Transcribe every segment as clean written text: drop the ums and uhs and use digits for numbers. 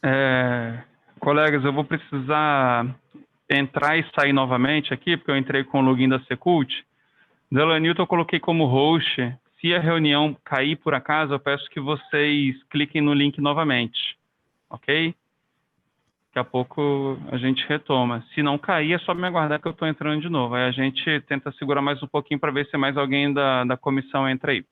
É, colegas, eu vou precisar entrar e sair novamente aqui, porque eu entrei com o login da Secult. Delanilton eu coloquei como host. Se a reunião cair por acaso, eu peço que vocês cliquem no link novamente, ok? Daqui a pouco a gente retoma. Se não cair, é só me aguardar que eu estou entrando de novo. Aí a gente tenta segurar mais um pouquinho para ver se mais alguém da comissão entra aí.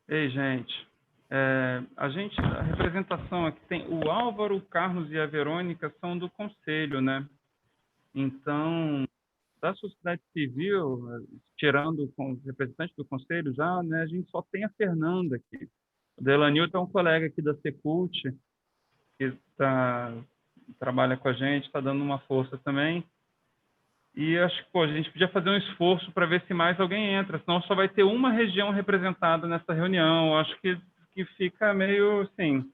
Ei, gente, a representação aqui tem o Álvaro, o Carlos e a Verônica são do conselho, né? Então, da sociedade civil, tirando os representantes do conselho já, né, a gente só tem a Fernanda aqui. O Delanilton é um colega aqui da Secult, que trabalha com a gente, está dando uma força também. E acho que, pô, a gente podia fazer um esforço para ver se mais alguém entra, senão só vai ter uma região representada nessa reunião. Eu acho que fica meio assim,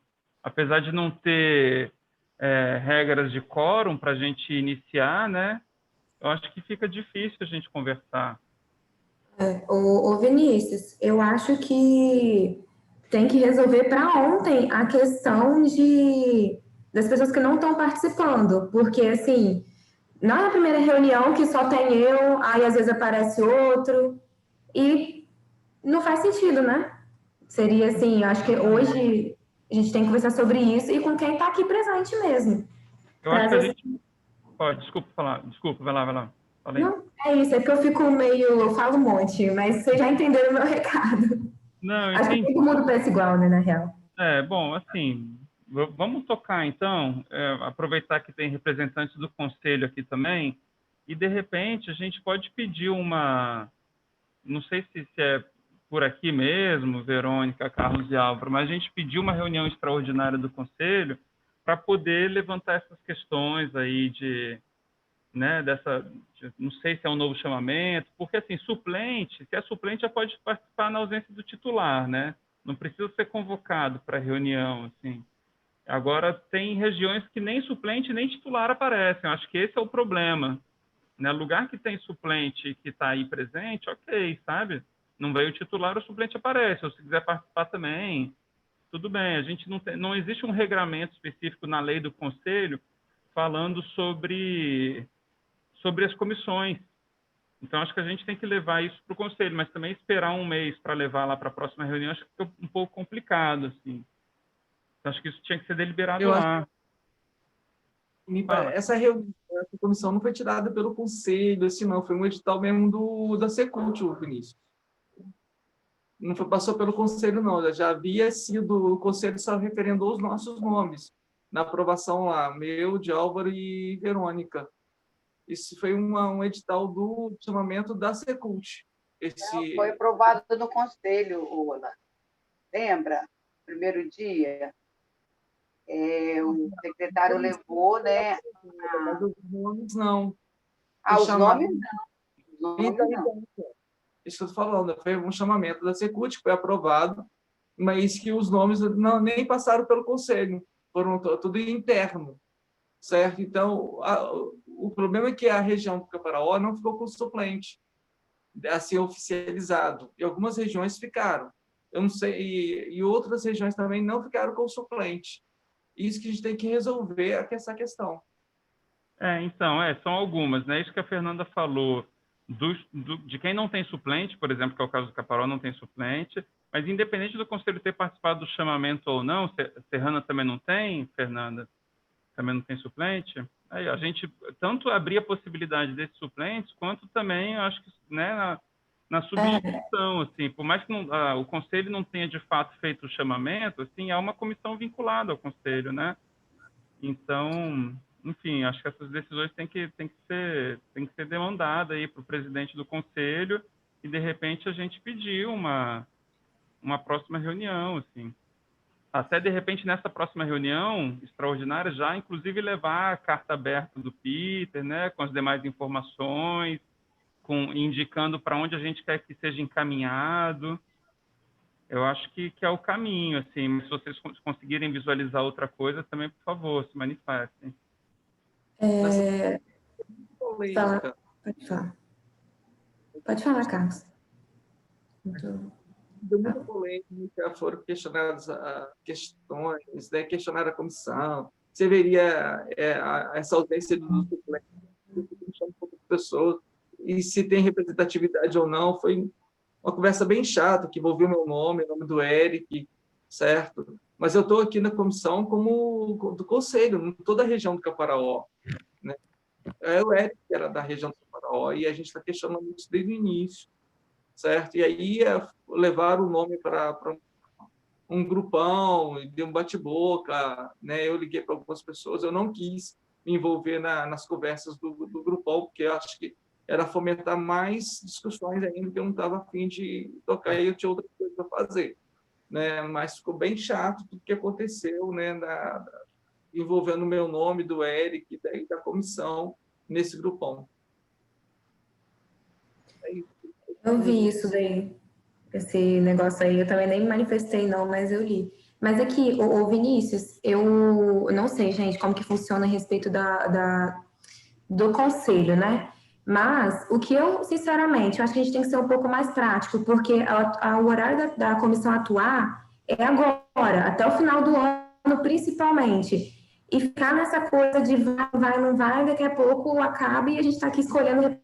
apesar de não ter regras de quórum para a gente iniciar, né? Eu acho que fica difícil a gente conversar. Ô Vinícius, eu acho que tem que resolver para ontem a questão das pessoas que não estão participando, porque assim, não é a primeira reunião que só tem eu, aí às vezes aparece outro, e não faz sentido, né? Seria assim, acho que hoje a gente tem que conversar sobre isso e com quem está aqui presente mesmo. Eu Pra, acho às que a vezes, gente pode, desculpa falar, desculpa, vai lá, fala aí. não, é isso, é porque eu fico meio, eu falo um monte, mas vocês já entenderam o meu recado. Não, Acho que entendi. todo mundo pensa igual, né, na real. Bom, assim, vamos tocar então, aproveitar que tem representantes do conselho aqui também, e de repente a gente pode pedir não sei se é por aqui mesmo, Verônica, Carlos e Álvaro, mas a gente pediu uma reunião extraordinária do conselho para poder levantar essas questões aí né, não sei se é um novo chamamento, porque assim, suplente, se é suplente já pode participar na ausência do titular, né? Não precisa ser convocado para reunião, assim. Agora tem regiões que nem suplente nem titular aparecem. Eu acho que esse é o problema, né? Lugar que tem suplente que está aí presente, ok, sabe? Não veio o titular, o suplente aparece. Ou se quiser participar também, tudo bem. A gente não existe um regramento específico na lei do conselho falando sobre as comissões. Então, acho que a gente tem que levar isso para o conselho, mas também esperar um mês para levar lá para a próxima reunião, acho que fica um pouco complicado, assim. Então, acho que isso tinha que ser deliberado Eu acho lá. Fala. essa reunião, essa comissão não foi tirada pelo conselho, assim, não, foi um edital mesmo da Secult, Vinícius. Não foi, passou pelo conselho, não, já havia sido, o conselho só referendou os nossos nomes, na aprovação lá, meu, de Álvaro e Verônica. Isso foi um edital do chamamento da Secult. Foi aprovado no conselho, Ola. Lembra? Primeiro dia, o secretário levou, né? Mas os nomes não. Os nomes não. Os nomes não. Isso que eu estou falando, foi um chamamento da Secult, que foi aprovado, mas que os nomes não, nem passaram pelo conselho, foram tudo interno, certo? Então, o problema é que a região do Caparaó não ficou com suplente, assim, oficializado, e algumas regiões ficaram. Eu não sei, e outras regiões também não ficaram com suplente. Isso que a gente tem que resolver essa questão. Então, são algumas, né? Isso que a Fernanda falou, de quem não tem suplente, por exemplo, que é o caso do Caparó, não tem suplente, mas independente do conselho ter participado do chamamento ou não, Serrana também não tem, Fernanda, também não tem suplente, aí a gente tanto abrir a possibilidade desses suplentes, quanto também, eu acho que, né, na substituição, assim, por mais que o conselho não tenha de fato feito o chamamento, assim, há uma comissão vinculada ao conselho, né? Então, enfim, acho que essas decisões têm que ser demandadas aí para o presidente do conselho e, de repente, a gente pedir uma próxima reunião, assim. Até, de repente, nessa próxima reunião extraordinária, já, inclusive, levar a carta aberta do Peter, né, com as demais informações, indicando para onde a gente quer que seja encaminhado. Eu acho que é o caminho, assim, mas se vocês conseguirem visualizar outra coisa, também, por favor, se manifestem. Fala, pode falar. Pode falar, Carlos. Deu muita polêmica, foram questionadas questões, né, questionaram a comissão, se veria essa ausência do suplente, um pouco de pessoas, e se tem representatividade ou não. Foi uma conversa bem chata, que envolveu meu nome, o nome do Eric, certo? Mas eu estou aqui na comissão como do conselho, não estou da região do Caparaó, né? É o Eric que era da região do Caparaó, e a gente está questionando isso desde o início, certo? E aí levaram o nome para um grupão, deu um bate-boca, né? Eu liguei para algumas pessoas, eu não quis me envolver nas conversas do grupão, porque eu acho que era fomentar mais discussões ainda, que eu não estava a fim de tocar, e eu tinha outra coisa para fazer, né? Mas ficou bem chato tudo que aconteceu, né? Envolvendo o meu nome, do Eric, e da comissão, nesse grupão. Eu vi isso daí, esse negócio aí. Eu também nem me manifestei, não, mas eu li. Mas aqui, ô Vinícius, eu não sei, gente, como que funciona a respeito do conselho, né? Mas o que eu, sinceramente, eu acho que a gente tem que ser um pouco mais prático, porque o horário da comissão atuar é agora, até o final do ano, principalmente. E ficar nessa coisa de vai, não vai, daqui a pouco acaba e a gente está aqui escolhendo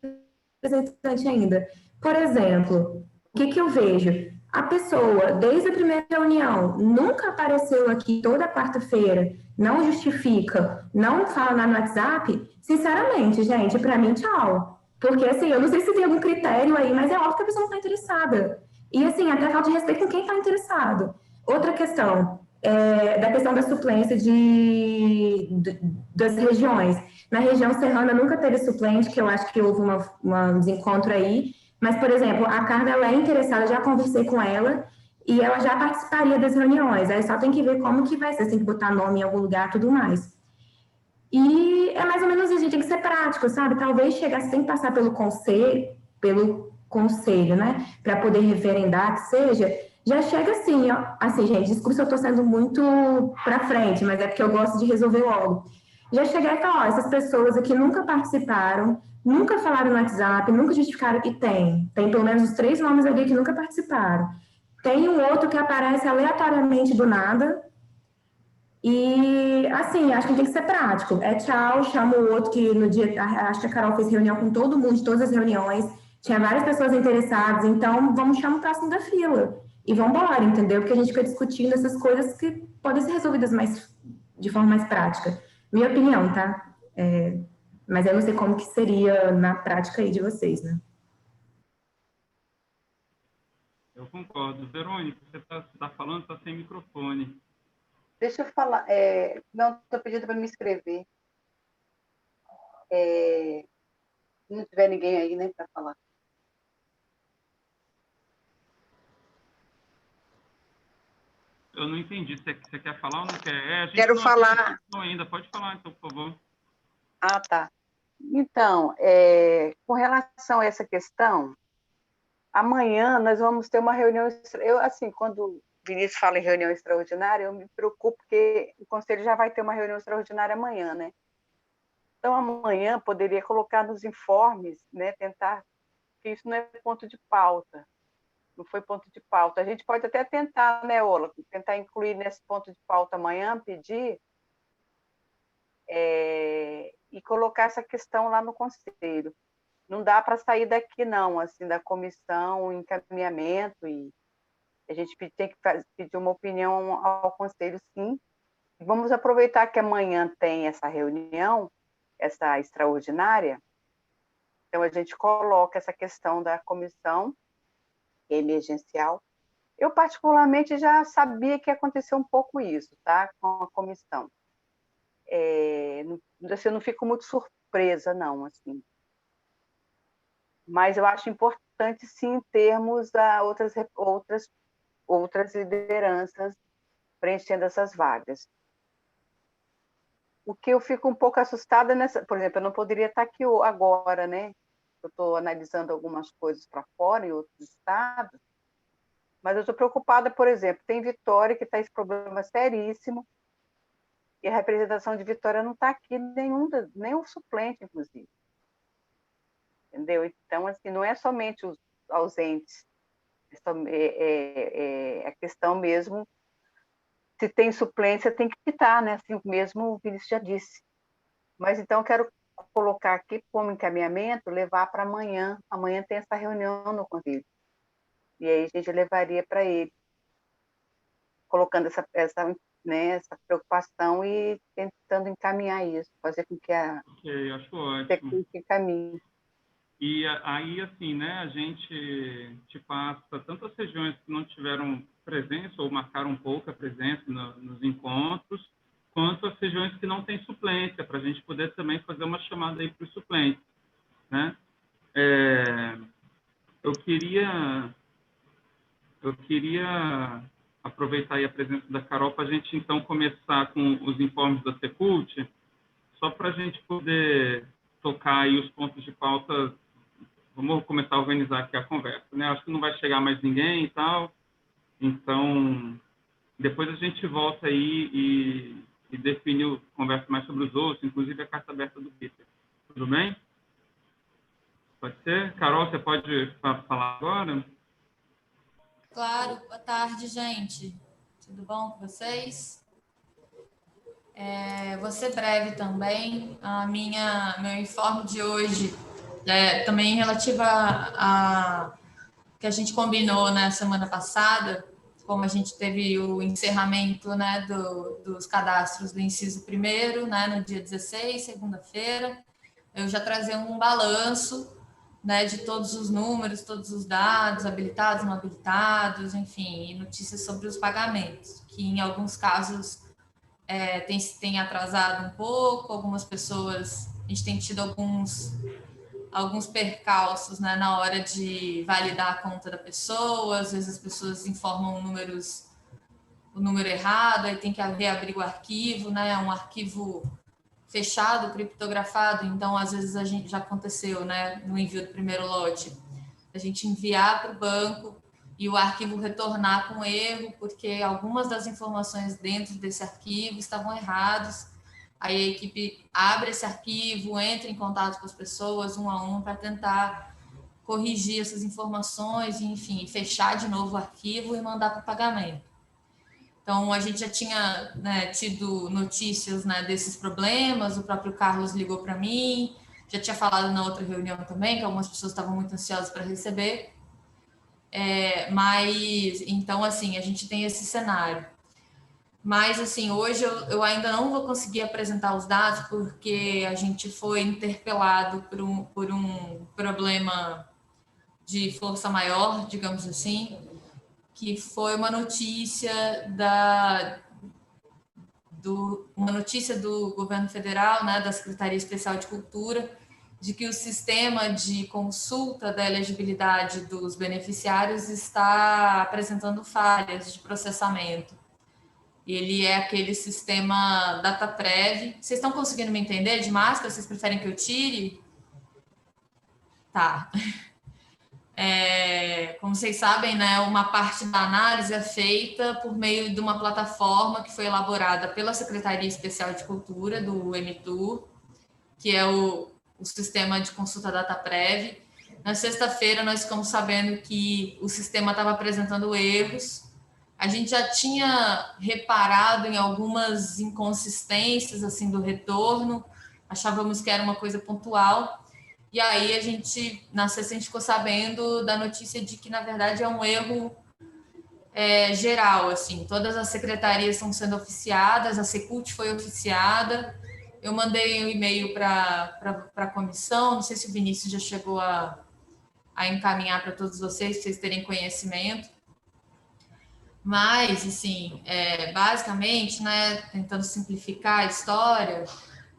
representante ainda. Por exemplo, o que eu vejo? A pessoa, desde a primeira reunião, nunca apareceu aqui toda quarta-feira, não justifica, não fala nada no WhatsApp, sinceramente, gente, para mim, tchau. Porque, assim, eu não sei se tem algum critério aí, mas é óbvio que a pessoa não está interessada. E, assim, até falta de respeito com quem está interessado. Outra questão, da questão da suplência das regiões. Na região serrana nunca teve suplente, que eu acho que houve um desencontro aí. Mas, por exemplo, a Carla ela é interessada, já conversei com ela, e ela já participaria das reuniões. Aí só tem que ver como que vai ser, tem que botar nome em algum lugar, tudo mais. E é mais ou menos isso, a gente tem que ser prático, sabe? Talvez chegar sem passar pelo conselho, né? Para poder referendar, que seja, já chega assim, ó. Assim, gente, desculpa se eu estou sendo muito para frente, mas é porque eu gosto de resolver logo. Já chegar e falar, ó, essas pessoas aqui nunca participaram, nunca falaram no WhatsApp, nunca justificaram, e tem pelo menos os 3 nomes ali que nunca participaram. Tem um outro que aparece aleatoriamente do nada, e, assim, acho que tem que ser prático. É tchau, chama o outro que no dia, acho que a Carol fez reunião com todo mundo, de todas as reuniões, tinha várias pessoas interessadas, então vamos chamar o próximo da fila. E vamos embora, entendeu? Porque a gente fica discutindo essas coisas que podem ser resolvidas de forma mais prática. Minha opinião, tá? Mas eu não sei como que seria na prática aí de vocês, né? Eu concordo. Verônica, você está falando, está sem microfone. Deixa eu falar. Não, estou pedindo para me inscrever. Se não tiver ninguém aí, né, para falar. Eu não entendi. Você quer falar ou não quer? A gente Quero não falar. apresentou ainda. Pode falar, então, por favor. Ah, tá. Então, com relação a essa questão, amanhã nós vamos ter uma reunião. Eu, assim, quando o Vinícius fala em reunião extraordinária, eu me preocupo porque o Conselho já vai ter uma reunião extraordinária amanhã, né? Então, amanhã poderia colocar nos informes, né, tentar, que isso não é ponto de pauta, não foi ponto de pauta. A gente pode até tentar, né, Ola, tentar incluir nesse ponto de pauta amanhã, pedir, e colocar essa questão lá no Conselho. Não dá para sair daqui, não, assim, da comissão, encaminhamento, e a gente tem que pedir uma opinião ao Conselho, sim. Vamos aproveitar que amanhã tem essa reunião, essa extraordinária, então a gente coloca essa questão da comissão emergencial. Eu, particularmente, já sabia que ia acontecer um pouco isso, tá? Com a comissão. Eu não fico muito surpresa, não, assim. Mas eu acho importante, sim, termos outras lideranças preenchendo essas vagas. O que eu fico um pouco assustada por exemplo, eu não poderia estar aqui agora, né? Eu estou analisando algumas coisas para fora, em outros estados, mas eu estou preocupada, por exemplo, tem Vitória que está esse problema seríssimo, e a representação de Vitória não está aqui, nenhum suplente, inclusive. Entendeu? Então, assim, não é somente os ausentes, a questão mesmo, se tem suplência, tem que estar, né? Assim mesmo o Vinícius já disse. Mas, então, eu quero colocar aqui como encaminhamento, levar para amanhã. Amanhã tem essa reunião no Conselho. E aí a gente levaria para ele, colocando essa preocupação e tentando encaminhar isso, fazer com que a acho ótimo. caminhe. E aí, assim, né, a gente te passa tanto as regiões que não tiveram presença ou marcaram pouca presença nos encontros, quanto as regiões que não têm suplência, para a gente poder também fazer uma chamada aí para os suplentes, né? Eu queria aproveitar aí a presença da Carol para a gente, então, começar com os informes da Secult, só para a gente poder tocar aí os pontos de pauta. Vamos começar a organizar aqui a conversa, né? Acho que não vai chegar mais ninguém e tal, então Depois a gente volta aí e define, conversa mais sobre os outros, inclusive a carta aberta do Peter. Tudo bem? Pode ser? Carol, você pode falar agora? Claro, boa tarde, gente. Tudo bom com vocês? Vou ser breve também. Meu informe de hoje também relativa a que a gente combinou na semana passada, como a gente teve o encerramento, né, dos cadastros do inciso 1º, né, no dia 16, segunda-feira. Eu já trazia um balanço, né, de todos os números, todos os dados, habilitados, não habilitados, enfim, e notícias sobre os pagamentos, que em alguns casos tem atrasado um pouco, algumas pessoas, a gente tem tido alguns percalços, né, na hora de validar a conta da pessoa, às vezes as pessoas informam o número errado, aí tem que reabrir o arquivo, né, um arquivo fechado, criptografado, então às vezes a gente já aconteceu, né, no envio do primeiro lote, a gente enviar para o banco e o arquivo retornar com erro, porque algumas das informações dentro desse arquivo estavam erradas. Aí a equipe abre esse arquivo, entra em contato com as pessoas, um a um, para tentar corrigir essas informações, e, enfim, fechar de novo o arquivo e mandar para o pagamento. Então, a gente já tinha, né, tido notícias, né, desses problemas, o próprio Carlos ligou para mim, já tinha falado na outra reunião também, que algumas pessoas estavam muito ansiosas para receber. Mas, então, assim, a gente tem esse cenário. Mas, assim, hoje eu ainda não vou conseguir apresentar os dados, porque a gente foi interpelado por um problema de força maior, digamos assim, que foi uma notícia do governo federal, né, da Secretaria Especial de Cultura, de que o sistema de consulta da elegibilidade dos beneficiários está apresentando falhas de processamento. Ele é aquele sistema DataPrev. Vocês estão conseguindo me entender de máscara? Vocês preferem que eu tire? Tá. Como vocês sabem, né, uma parte da análise é feita por meio de uma plataforma que foi elaborada pela Secretaria Especial de Cultura, do MTU, que é o sistema de consulta DataPrev. Na sexta-feira, nós ficamos sabendo que o sistema estava apresentando erros. A gente já tinha reparado em algumas inconsistências assim do retorno, achávamos que era uma coisa pontual. E aí na sexta, a gente ficou sabendo da notícia de que, na verdade, é um erro geral, assim. Todas as secretarias estão sendo oficiadas, a Secult foi oficiada. Eu mandei um e-mail para a comissão, não sei se o Vinícius já chegou a encaminhar para todos vocês, para vocês terem conhecimento. Mas, assim, basicamente, né, tentando simplificar a história,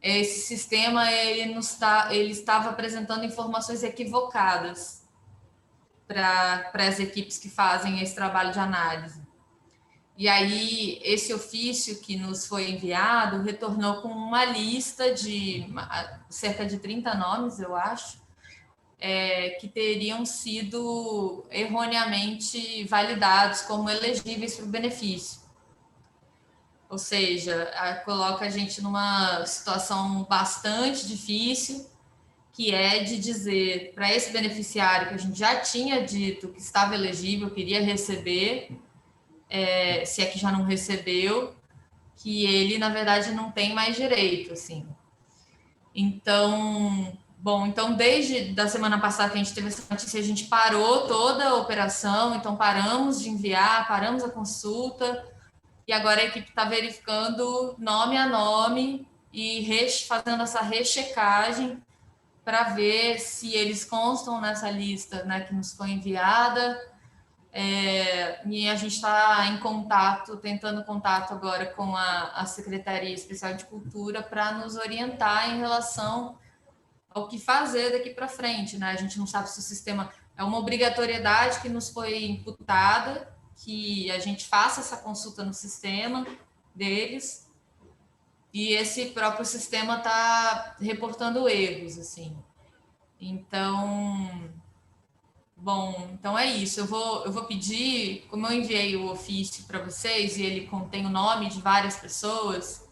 esse sistema ele estava apresentando informações equivocadas para as equipes que fazem esse trabalho de análise. E aí, esse ofício que nos foi enviado retornou com uma lista de cerca de 30 nomes, eu acho, que teriam sido erroneamente validados como elegíveis para o benefício. Ou seja, coloca a gente numa situação bastante difícil, que é de dizer para esse beneficiário que a gente já tinha dito que estava elegível, queria receber, se é que já não recebeu, que ele, na verdade, não tem mais direito, assim. Então, desde da semana passada que a gente teve essa notícia, a gente parou toda a operação, então paramos de enviar, paramos a consulta, e agora a equipe está verificando nome a nome e fazendo essa rechecagem para ver se eles constam nessa lista, né, que nos foi enviada. E a gente está em contato, tentando contato agora com a Secretaria Especial de Cultura para nos orientar em relação ao que fazer daqui para frente, né? A gente não sabe se o sistema é uma obrigatoriedade que nos foi imputada, que a gente faça essa consulta no sistema deles, e esse próprio sistema está reportando erros, assim. Então, Bom, então é isso. Eu vou pedir, como eu enviei o ofício para vocês e ele contém o nome de várias pessoas,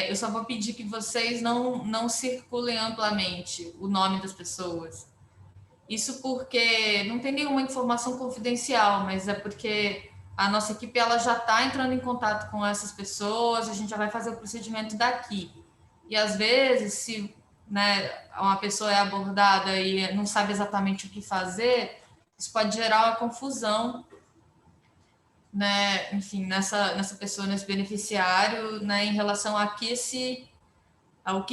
eu só vou pedir que vocês não circulem amplamente o nome das pessoas. Isso porque não tem nenhuma informação confidencial, mas é porque a nossa equipe ela já está entrando em contato com essas pessoas, a gente já vai fazer o procedimento daqui. E às vezes, se, né, uma pessoa é abordada e não sabe exatamente o que fazer, isso pode gerar uma confusão, né, enfim, nessa pessoa, nesse beneficiário, né, em relação ao que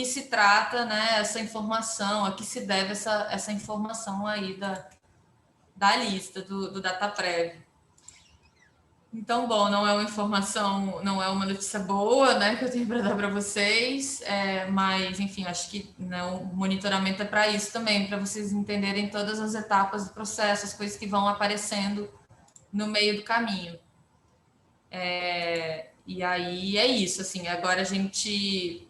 se trata, né, essa informação, a que se deve essa informação aí da lista do DataPrev. Então, bom, não é uma informação, não é uma notícia boa, né, que eu tenho para dar para vocês, mas, enfim, acho que, né, o monitoramento é para isso também, para vocês entenderem todas as etapas do processo, as coisas que vão aparecendo no meio do caminho. E aí é isso, assim, agora a gente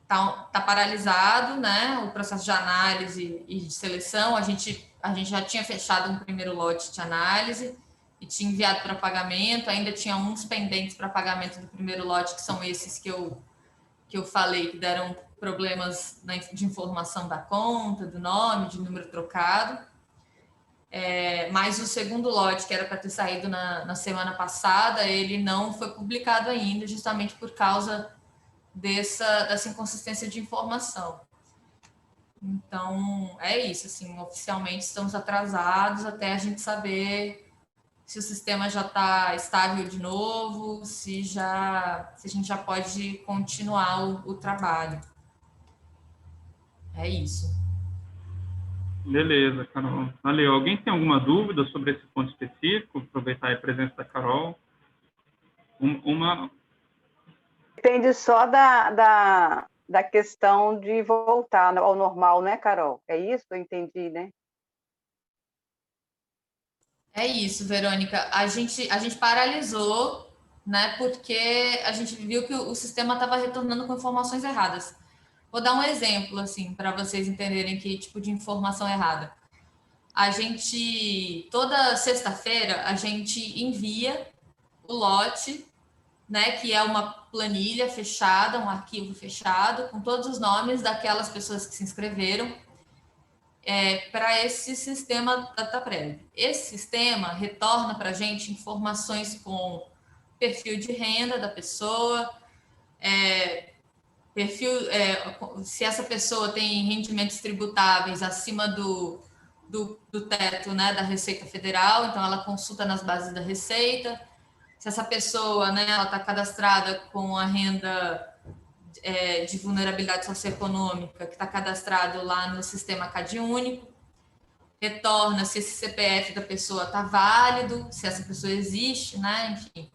tá paralisado, né, o processo de análise e de seleção, a gente já tinha fechado um primeiro lote de análise, e tinha enviado para pagamento, ainda tinha uns pendentes para pagamento do primeiro lote, que são esses que eu falei, que deram problemas de informação da conta, do nome, de número trocado. Mas o segundo lote, que era para ter saído na semana passada, ele não foi publicado ainda, justamente por causa dessa inconsistência de informação. Então, é isso, assim, oficialmente estamos atrasados até a gente saber se o sistema já está estável de novo, se a gente já pode continuar o trabalho. É isso. Beleza, Carol. Valeu. Alguém tem alguma dúvida sobre esse ponto específico? Aproveitar a presença da Carol. Depende só da questão de voltar ao normal, né, Carol? É isso? Eu entendi, né? É isso, Verônica. A gente paralisou, né? Porque a gente viu que o sistema estava retornando com informações erradas. Vou dar um exemplo, assim, para vocês entenderem que tipo de informação errada. A gente, toda sexta-feira, a gente envia o lote, né? Que é uma planilha fechada, um arquivo fechado, com todos os nomes daquelas pessoas que se inscreveram para esse sistema DataPrev. Esse sistema retorna para a gente informações com perfil de renda da pessoa, se essa pessoa tem rendimentos tributáveis acima do teto, né, da Receita Federal, então ela consulta nas bases da Receita. Se essa pessoa, né, ela está cadastrada com a renda de vulnerabilidade socioeconômica, que está cadastrado lá no sistema CadÚnico, retorna se esse CPF da pessoa está válido, se essa pessoa existe, né? Enfim.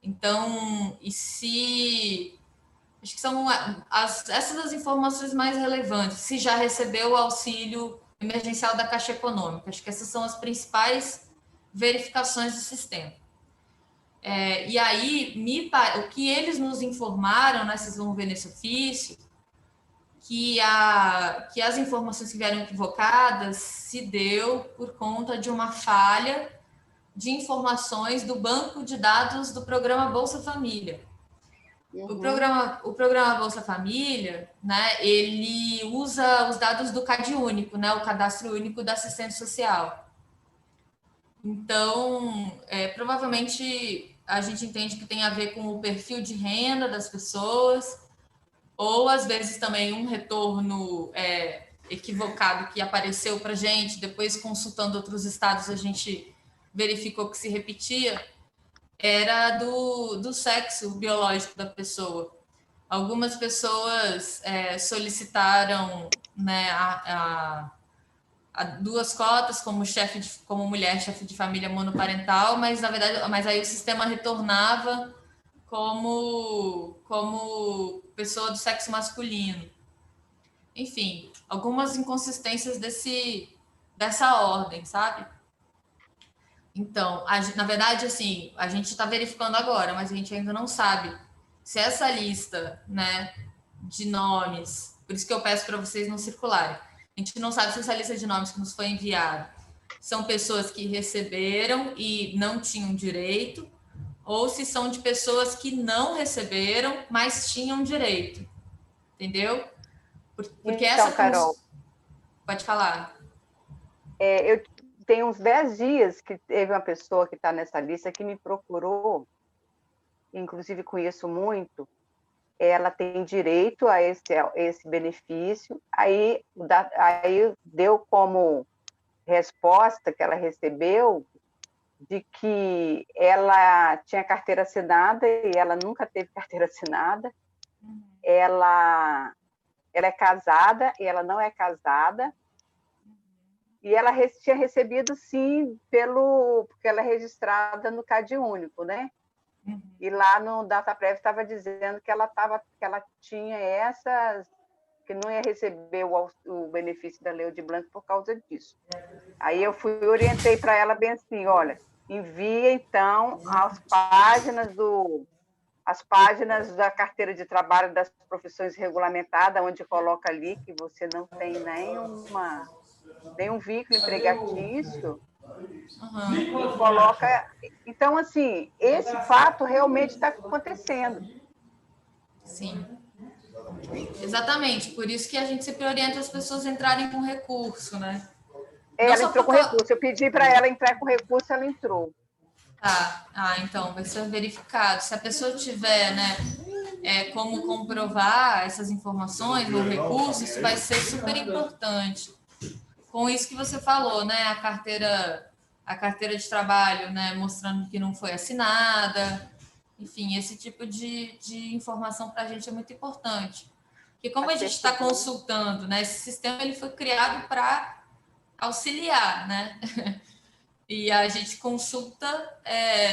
Então, acho que são essas as informações mais relevantes. Se já recebeu o auxílio emergencial da Caixa Econômica. Acho que essas são as principais verificações do sistema. E aí, o que eles nos informaram, né, vocês vão ver nesse ofício, que as informações que vieram equivocadas se deu por conta de uma falha de informações do banco de dados do programa Bolsa Família. Uhum. O programa Bolsa Família, né, ele usa os dados do CadÚnico, né, o Cadastro Único da Assistência Social. Então, provavelmente a gente entende que tem a ver com o perfil de renda das pessoas, ou às vezes também um retorno equivocado que apareceu para a gente, depois consultando outros estados a gente verificou que se repetia, era do sexo biológico da pessoa. Algumas pessoas solicitaram, né, a duas cotas como mulher chefe de família monoparental, mas na verdade, aí o sistema retornava como pessoa do sexo masculino. Enfim, algumas inconsistências dessa ordem, sabe? Então, na verdade, assim, a gente está verificando agora, mas a gente ainda não sabe se essa lista, né, de nomes, por isso que eu peço para vocês não circularem, a gente não sabe se essa lista de nomes que nos foi enviada são pessoas que receberam e não tinham direito, ou se são de pessoas que não receberam, mas tinham direito. Entendeu? Porque então, Carol, Pode falar. eu tenho uns 10 dias que teve uma pessoa que está nessa lista que me procurou, inclusive conheço muito, ela tem direito a esse benefício, aí deu como resposta que ela recebeu de que ela tinha carteira assinada e ela nunca teve carteira assinada, ela é casada e ela não é casada, e ela tinha recebido, sim, porque ela é registrada no CAD Único, né? E lá no DataPrev estava dizendo que ela tinha essas, que não ia receber o benefício da Lei de Blanc por causa disso. Aí eu orientei para ela bem assim, olha, envia então as páginas da carteira de trabalho das profissões regulamentadas, onde coloca ali que você não tem nenhum vínculo empregatício, e coloca. Então, assim, esse fato realmente está acontecendo. Sim. Exatamente, por isso que a gente sempre orienta as pessoas a entrarem com recurso, né? Ela entrou com recurso. Eu pedi para ela entrar com recurso, ela entrou. Tá. Então vai ser verificado. Se a pessoa tiver, né, como comprovar essas informações no recurso, isso vai ser super importante. Com isso que você falou, né, a carteira de trabalho, né, mostrando que não foi assinada, enfim, esse tipo de informação para a gente é muito importante. Porque como a gente está consultando, né, esse sistema ele foi criado para auxiliar, né? E a gente consulta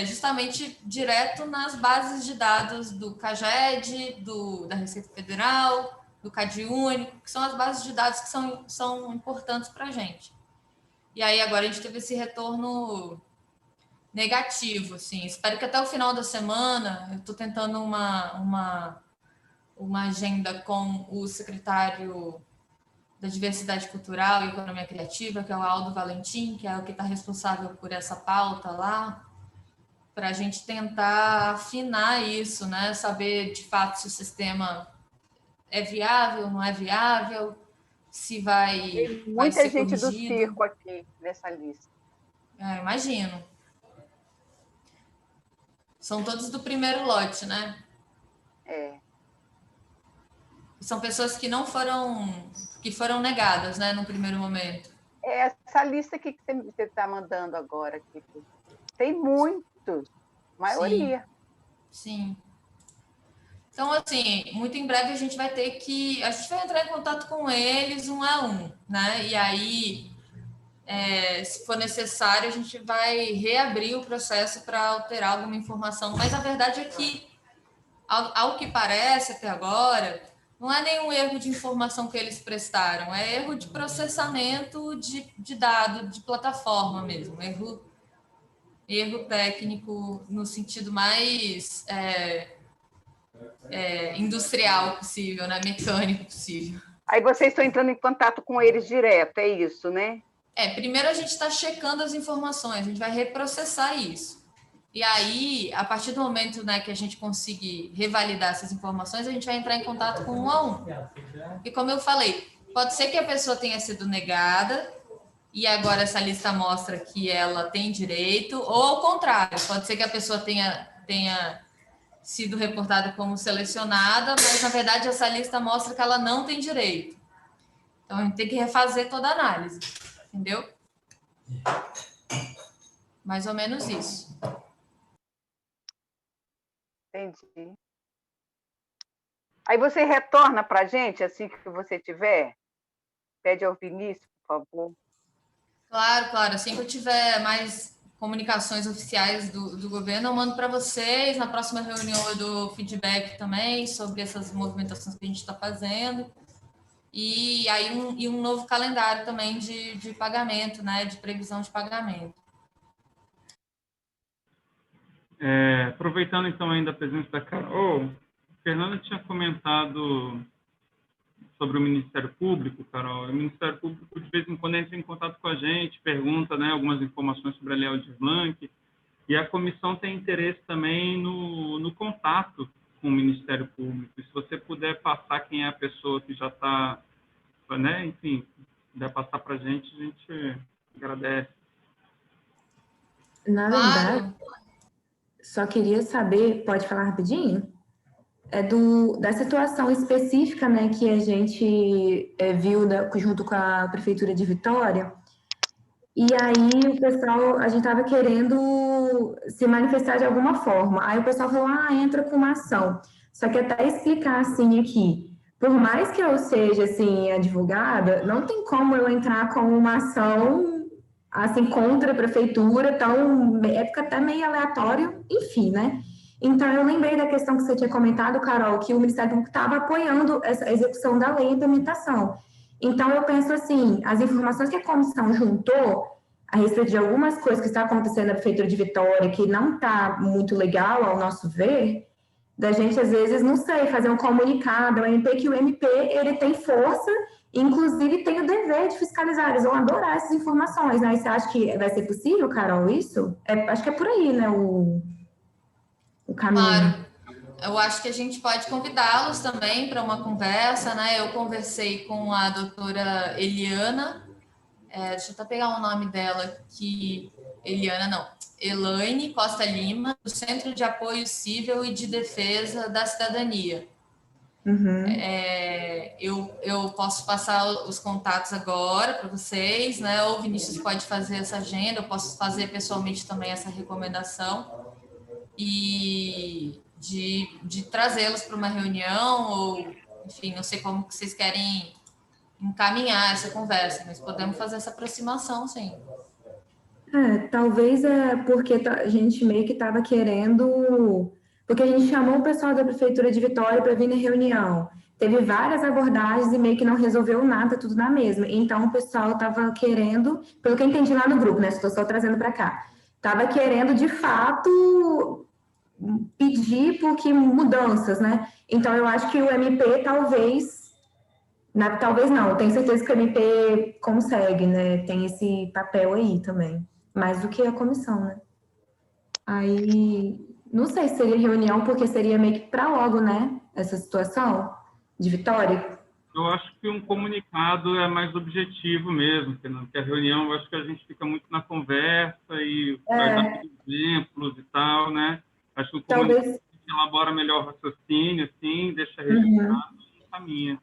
justamente direto nas bases de dados do CAGED, da Receita Federal, do CAD Único, que são as bases de dados que são importantes para a gente. E aí agora a gente teve esse retorno negativo, assim. Espero que até o final da semana, eu estou tentando uma agenda com o secretário da Diversidade Cultural e Economia Criativa, que é o Aldo Valentim, que é o que está responsável por essa pauta lá, para a gente tentar afinar isso, né? Saber de fato se o sistema é viável, não é viável, se vai Tem vai muita ser gente do corrigido. circo aqui nessa lista. Imagino. São todos do primeiro lote, né? São pessoas que não foram negadas, né, no primeiro momento. Essa lista que você está mandando agora aqui, tem muitos, maioria. Sim. Então, assim, muito em breve a gente vai entrar em contato com eles um a um, né? E aí, se for necessário, a gente vai reabrir o processo para alterar alguma informação. Mas a verdade é que, ao que parece até agora, não é nenhum erro de informação que eles prestaram, é erro de processamento de dado, de plataforma mesmo, erro técnico no sentido mais industrial possível, né? Mecânico possível. Aí vocês estão entrando em contato com eles direto, é isso, né? Primeiro a gente está checando as informações, a gente vai reprocessar isso. E aí, a partir do momento, né, que a gente conseguir revalidar essas informações, a gente vai entrar em contato com um a um. E como eu falei, pode ser que a pessoa tenha sido negada e agora essa lista mostra que ela tem direito, ou ao contrário, pode ser que a pessoa tenha sido reportada como selecionada, mas na verdade essa lista mostra que ela não tem direito. Então a gente tem que refazer toda a análise, entendeu? Mais ou menos isso. Entendi. Aí você retorna para a gente assim que você tiver? Pede ao Vinícius, por favor. Claro. Assim que eu tiver mais comunicações oficiais do governo, eu mando para vocês. Na próxima reunião eu dou feedback também sobre essas movimentações que a gente está fazendo. E aí um novo calendário também de pagamento, né? De previsão de pagamento. Aproveitando então ainda a presença da Carol, Fernanda tinha comentado sobre o Ministério Público, Carol. O Ministério Público, de vez em quando, entra em contato com a gente, pergunta, né, algumas informações sobre a Lei Aldir Blanc, e a comissão tem interesse também no contato com o Ministério Público. E se você puder passar quem é a pessoa que já está, né, enfim, puder passar para a gente agradece. Na verdade, só queria saber, pode falar rapidinho? Da situação específica, né, que a gente viu junto com a Prefeitura de Vitória. E aí o pessoal, a gente estava querendo se manifestar de alguma forma. Aí o pessoal falou, entra com uma ação. Só que até explicar assim aqui, por mais que eu seja assim advogada, não tem como eu entrar com uma ação assim contra a prefeitura, então fica até meio aleatório, enfim, né? Então eu lembrei da questão que você tinha comentado, Carol, que o Ministério Público estava apoiando essa execução da lei e implementação. Então, eu penso assim, as informações que a comissão juntou a respeito de algumas coisas que estão acontecendo na Prefeitura de Vitória, que não está muito legal, ao nosso ver, da gente, às vezes, não sei, fazer um comunicado ao MP, que o MP, ele tem força, inclusive tem o dever de fiscalizar, eles vão adorar essas informações, né? E você acha que vai ser possível, Carol, isso? Acho que é por aí, né, o caminho. Claro. Eu acho que a gente pode convidá-los também para uma conversa, né? Eu conversei com a doutora Eliana, deixa eu até pegar o nome dela, Elaine Costa Lima, do Centro de Apoio Civil e de Defesa da Cidadania. Uhum. Eu posso passar os contatos agora para vocês, né? Ou o Vinícius pode fazer essa agenda, eu posso fazer pessoalmente também essa recomendação. E de trazê-los para uma reunião, ou, enfim, não sei como que vocês querem encaminhar essa conversa, mas podemos fazer essa aproximação, sim. Talvez porque a gente meio que estava querendo... Porque a gente chamou o pessoal da Prefeitura de Vitória para vir na reunião. Teve várias abordagens e meio que não resolveu nada, tudo na mesma. Então, o pessoal estava querendo, pelo que eu entendi lá no grupo, né? Estou só trazendo para cá. Estava querendo, de fato, pedir mudanças, né? Então, eu acho que o MP talvez não, eu tenho certeza que o MP consegue, né? Tem esse papel aí também. Mais do que a comissão, né? Aí, não sei se seria reunião, porque seria meio que para logo, né? Essa situação de Vitória. Eu acho que um comunicado é mais objetivo mesmo, porque a reunião, eu acho que a gente fica muito na conversa e vai dar exemplos e tal, né? Acho que o comunicado elabora melhor o raciocínio, assim, deixa registrado e caminha.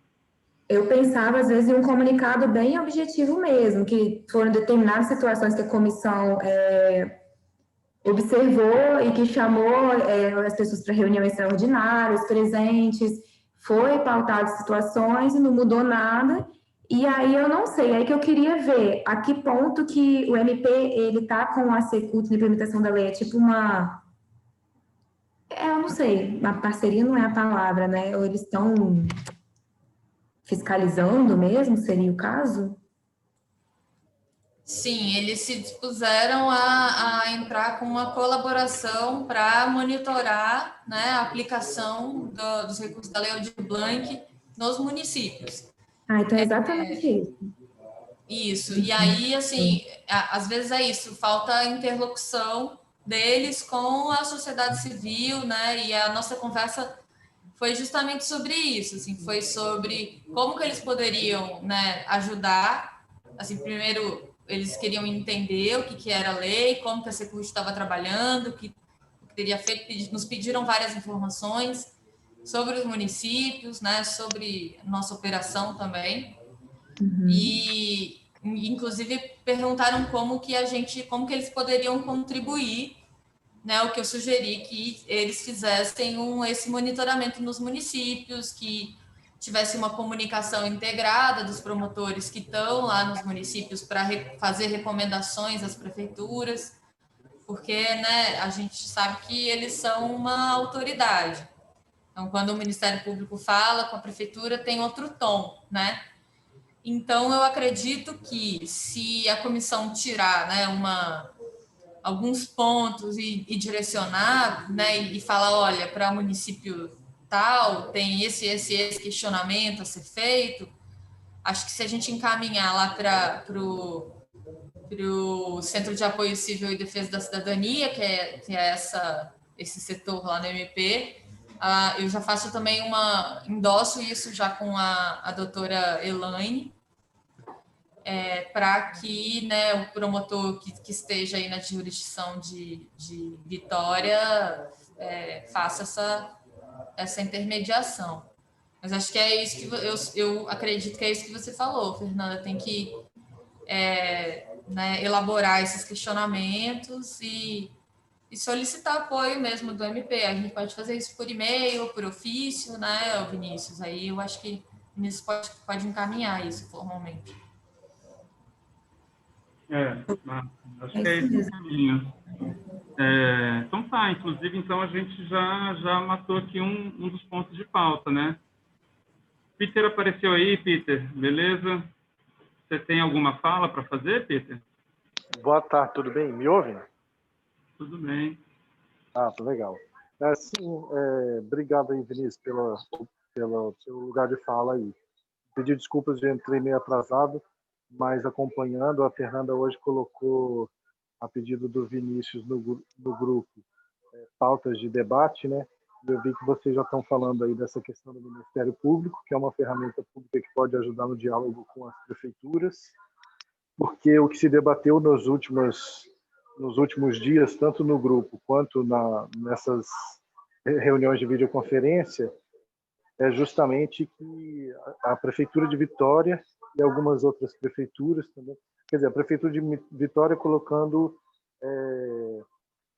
Eu pensava, às vezes, em um comunicado bem objetivo mesmo, que foram determinadas situações que a comissão observou e que chamou as pessoas para reunião extraordinária, os presentes, foi pautado situações e não mudou nada. E aí eu não sei, aí que eu queria ver a que ponto que o MP ele tá com a Secult na implementação da lei, é tipo uma... eu não sei, uma parceria não é a palavra, né? Ou eles estão fiscalizando mesmo, seria o caso? Sim, eles se dispuseram a entrar com uma colaboração para monitorar, né, a aplicação dos recursos da Lei Aldir Blanc nos municípios. Então é exatamente isso. Isso, e aí, assim, às vezes é isso, falta interlocução deles com a sociedade civil, né, e a nossa conversa foi justamente sobre isso, assim, foi sobre como que eles poderiam, né, ajudar, assim, primeiro eles queriam entender o que era a lei, como que a Secult estava trabalhando, o que teria feito, nos pediram várias informações sobre os municípios, né, sobre nossa operação também, e inclusive perguntaram como que eles poderiam contribuir, né, o que eu sugeri que eles fizessem esse monitoramento nos municípios, que tivesse uma comunicação integrada dos promotores que estão lá nos municípios para fazer recomendações às prefeituras, porque, né, a gente sabe que eles são uma autoridade. Então, quando o Ministério Público fala com a prefeitura, tem outro tom, né? Então, eu acredito que se a comissão tirar, né, alguns pontos e direcionar, né, e falar, olha, para o município tal, tem esse questionamento a ser feito. Acho que se a gente encaminhar lá para o Centro de Apoio Civil e Defesa da Cidadania, que é esse setor lá no MP, eu já faço também endosso isso já com a doutora Elaine, para que, né, o promotor que esteja aí na jurisdição de Vitória faça essa intermediação. Mas acho que é isso que eu acredito que é isso que você falou, Fernanda. Tem que né, elaborar esses questionamentos e solicitar apoio mesmo do MP. A gente pode fazer isso por e-mail, por ofício, né, Vinícius? Aí eu acho que o Vinícius pode encaminhar isso formalmente. Acho que é esse o caminho. Então tá, inclusive, então a gente já matou aqui um dos pontos de pauta, né? Peter apareceu aí, Peter, beleza? Você tem alguma fala para fazer, Peter? Boa tarde, tudo bem? Me ouvem? Tudo bem. Tá legal. Sim, obrigado aí, Vinícius, pelo lugar de fala aí. Pedi desculpas de entrei meio atrasado, mas acompanhando, a Fernanda hoje colocou, a pedido do Vinícius no grupo, pautas de debate, né? Eu vi que vocês já estão falando aí dessa questão do Ministério Público, que é uma ferramenta pública que pode ajudar no diálogo com as prefeituras, porque o que se debateu nos últimos dias, tanto no grupo quanto nessas reuniões de videoconferência, é justamente que a Prefeitura de Vitória e algumas outras prefeituras também, quer dizer, a Prefeitura de Vitória colocando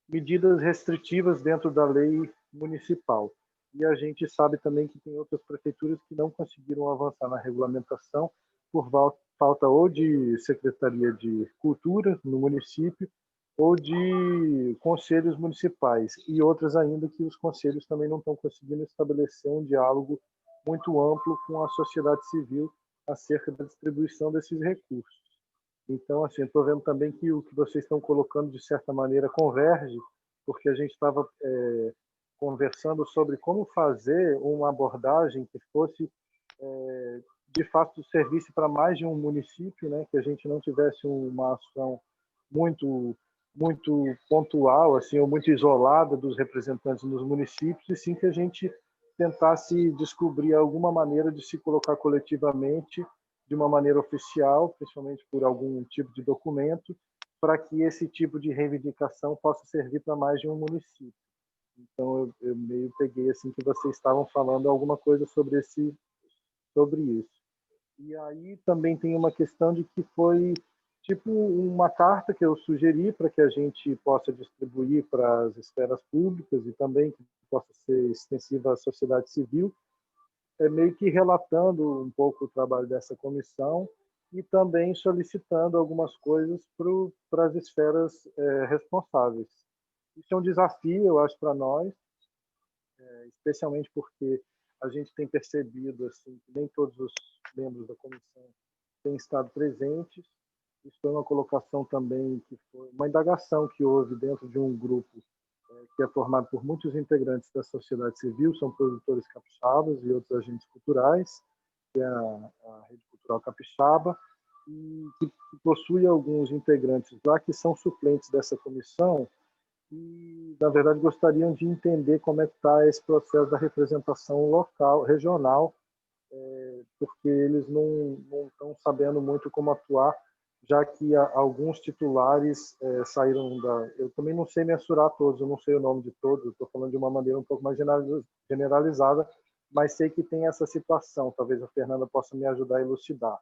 medidas restritivas dentro da lei municipal. E a gente sabe também que tem outras prefeituras que não conseguiram avançar na regulamentação por falta ou de Secretaria de Cultura no município ou de conselhos municipais, e outras ainda que os conselhos também não estão conseguindo estabelecer um diálogo muito amplo com a sociedade civil acerca da distribuição desses recursos. Então, assim, estou vendo também que o que vocês estão colocando, de certa maneira, converge, porque a gente estava conversando sobre como fazer uma abordagem que fosse, de fato, servisse para mais de um município, né? Que a gente não tivesse uma ação muito pontual, assim, ou muito isolada dos representantes nos municípios, e sim que a gente tentasse descobrir alguma maneira de se colocar coletivamente de uma maneira oficial, principalmente por algum tipo de documento, para que esse tipo de reivindicação possa servir para mais de um município. Então, eu meio peguei assim que vocês estavam falando alguma coisa sobre isso. E aí também tem uma questão de que foi tipo uma carta que eu sugeri para que a gente possa distribuir para as esferas públicas e também que possa ser extensiva à sociedade civil, meio que relatando um pouco o trabalho dessa comissão e também solicitando algumas coisas para as esferas responsáveis. Isso é um desafio, eu acho, para nós, especialmente porque a gente tem percebido assim, que nem todos os membros da comissão têm estado presentes. Isso foi uma colocação também, que foi uma indagação que houve dentro de um grupo que é formado por muitos integrantes da sociedade civil, são produtores capixabas e outros agentes culturais, que é a Rede Cultural Capixaba, e que possui alguns integrantes lá que são suplentes dessa comissão e, na verdade, gostariam de entender como é que está esse processo da representação local, regional, porque eles não estão sabendo muito como atuar, já que alguns titulares saíram da... Eu também não sei mensurar todos, eu não sei o nome de todos, estou falando de uma maneira um pouco mais generalizada, mas sei que tem essa situação, talvez a Fernanda possa me ajudar a elucidar.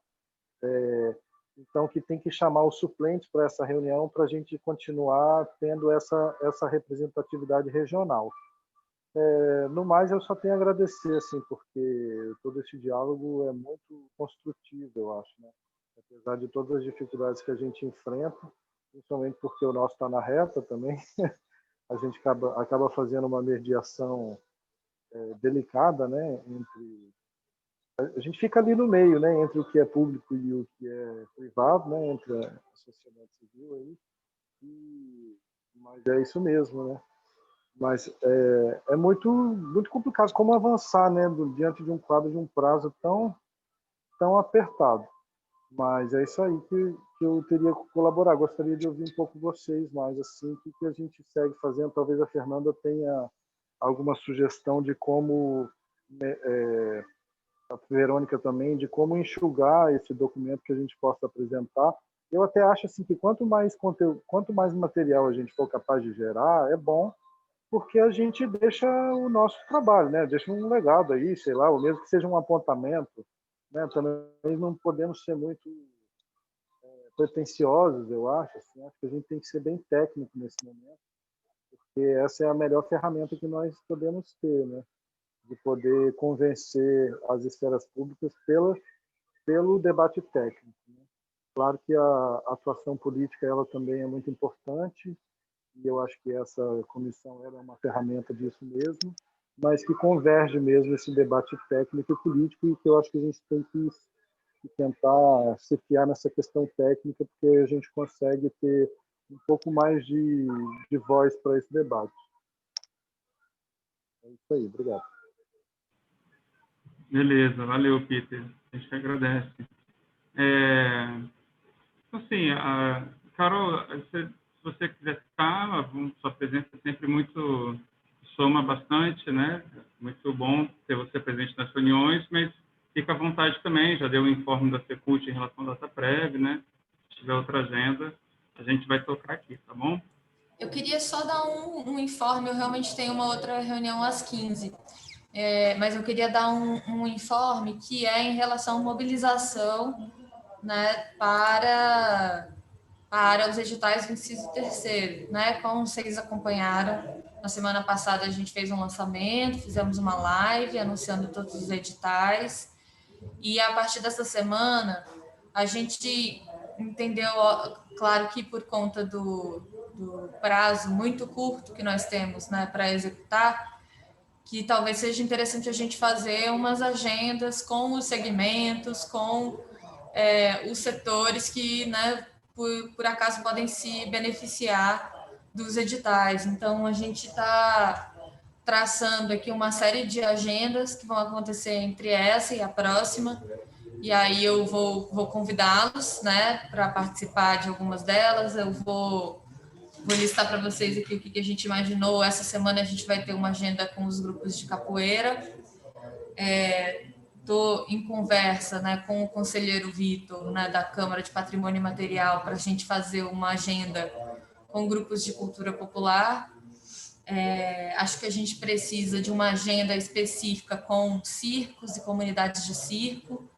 Então, que tem que chamar os suplentes para essa reunião para a gente continuar tendo essa representatividade regional. No mais, eu só tenho a agradecer, assim, porque todo esse diálogo é muito construtivo, eu acho, né? Apesar de todas as dificuldades que a gente enfrenta, principalmente porque o nosso está na reta também, a gente acaba fazendo uma mediação delicada, né? A gente fica ali no meio, né? Entre o que é público e o que é privado, né? Entre a sociedade civil aí. Mas é isso mesmo, né? Mas é muito, muito complicado como avançar, né, diante de um quadro de um prazo tão apertado. Mas é isso aí que eu teria que colaborar. Gostaria de ouvir um pouco vocês mais, assim, o que a gente segue fazendo. Talvez a Fernanda tenha alguma sugestão de como, né, a Verônica também, de como enxugar esse documento que a gente possa apresentar. Eu até acho assim que quanto mais conteúdo, quanto mais material a gente for capaz de gerar, é bom, porque a gente deixa o nosso trabalho, né? Deixa um legado aí, sei lá, ou mesmo que seja um apontamento, né? Também não podemos ser muito pretensiosos, eu acho. Assim, acho que a gente tem que ser bem técnico nesse momento, porque essa é a melhor ferramenta que nós podemos ter, né? De poder convencer as esferas públicas pelo debate técnico, né? Claro que a atuação política ela também é muito importante, e eu acho que essa comissão era uma ferramenta disso mesmo, mas que converge mesmo esse debate técnico e político, e que eu acho que a gente tem que tentar se fiar nessa questão técnica, porque a gente consegue ter um pouco mais de voz para esse debate. É isso aí, obrigado. Beleza, valeu, Peter. A gente agradece. Assim, Carol, se você quiser ficar, sua presença é sempre muito, soma bastante, né? Muito bom ter você presente nas reuniões, mas fica à vontade também, já deu o informe da Secult em relação à DataPrev, né? Se tiver outra agenda, a gente vai tocar aqui, tá bom? Eu queria só dar um informe, eu realmente tenho uma outra reunião às 15, mas eu queria dar um informe que é em relação à mobilização, né, para os editais do inciso terceiro, né? Como vocês acompanharam, na semana passada a gente fez um lançamento, fizemos uma live anunciando todos os editais, e a partir dessa semana a gente entendeu, claro que por conta do prazo muito curto que nós temos, né, para executar, que talvez seja interessante a gente fazer umas agendas com os segmentos, com os setores que, né, por acaso podem se beneficiar dos editais. Então, a gente está traçando aqui uma série de agendas que vão acontecer entre essa e a próxima, e aí eu vou convidá-los, né, para participar de algumas delas. Eu vou listar para vocês aqui o que a gente imaginou. Essa semana a gente vai ter uma agenda com os grupos de capoeira. Estou em conversa, né, com o conselheiro Vitor, né, da Câmara de Patrimônio Imaterial, para a gente fazer uma agenda com grupos de cultura popular. Acho que a gente precisa de uma agenda específica com circos e comunidades de circo.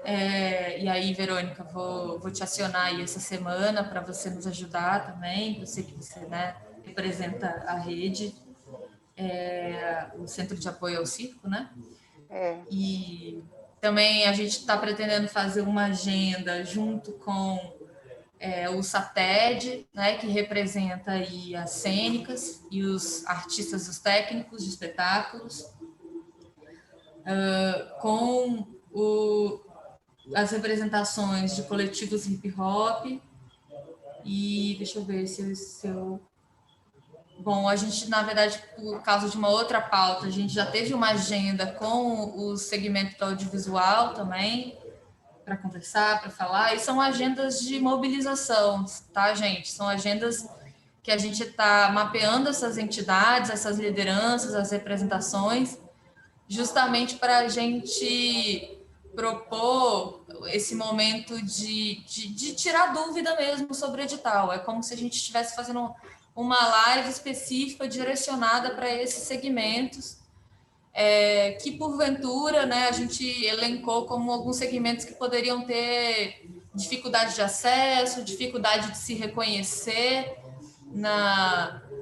E aí, Verônica, vou te acionar aí essa semana para você nos ajudar também. Eu sei que você, né, representa a rede, o Centro de Apoio ao Circo, né? E também a gente está pretendendo fazer uma agenda junto com o SATED, né, que representa aí as cênicas e os artistas, os técnicos de espetáculos, com as representações de coletivos hip hop. E deixa eu ver se eu... Bom, a gente, na verdade, por causa de uma outra pauta, a gente já teve uma agenda com o segmento do audiovisual também, para conversar, para falar, e são agendas de mobilização, tá, gente? São agendas que a gente está mapeando essas entidades, essas lideranças, as representações, justamente para a gente propor esse momento de tirar dúvida mesmo sobre o edital. É como se a gente estivesse fazendo uma live específica direcionada para esses segmentos, que porventura, né, a gente elencou como alguns segmentos que poderiam ter dificuldade de acesso, dificuldade de se reconhecer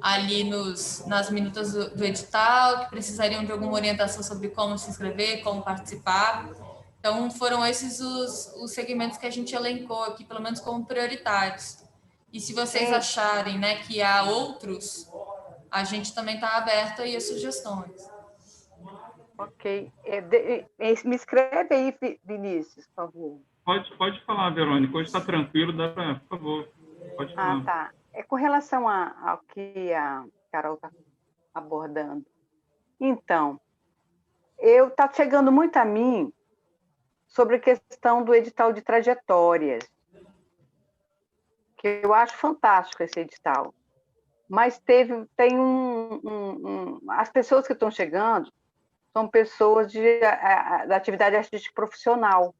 ali nas minutas do edital, que precisariam de alguma orientação sobre como se inscrever, como participar. Então, foram esses os segmentos que a gente elencou aqui, pelo menos como prioritários. E se vocês acharem, né, que há outros, a gente também está aberto aí a sugestões. Ok. Me escreve aí, Vinícius, por favor. Pode falar, Verônica. Hoje está tranquilo, dá para, por favor, pode falar. Tá. Com relação ao que a Carol está abordando. Então, está chegando muito a mim sobre a questão do edital de trajetórias, que eu acho fantástico esse edital. Mas tem as pessoas que estão chegando são pessoas da atividade artística profissional.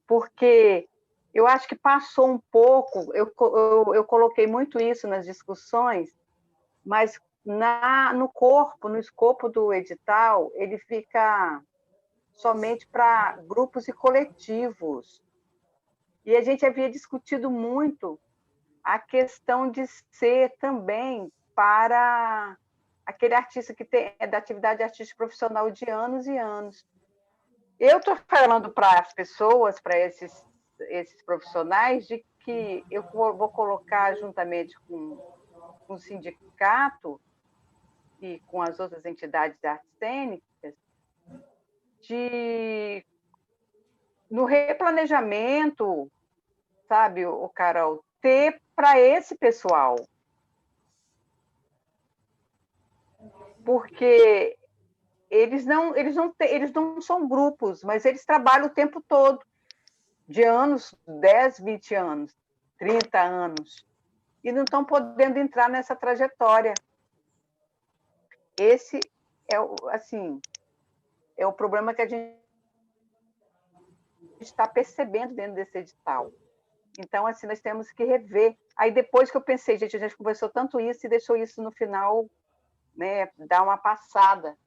Porque eu acho que passou um pouco, eu coloquei muito isso nas discussões, mas no escopo do edital, ele fica somente para grupos e coletivos. E a gente havia discutido muito a questão de ser também para aquele artista que é da atividade artística profissional de anos e anos. Eu estou falando para as pessoas, para esses profissionais, de que eu vou colocar juntamente com o sindicato e com as outras entidades de artes cênicas, no replanejamento, sabe, o Carol, ter para esse pessoal. Porque eles não são grupos, mas eles trabalham o tempo todo, de anos, 10, 20 anos, 30 anos, e não estão podendo entrar nessa trajetória. Esse é o problema que a gente está percebendo dentro desse edital. Então, assim, nós temos que rever. Aí, depois que eu pensei, gente, a gente conversou tanto isso e deixou isso no final, né, dar uma passada.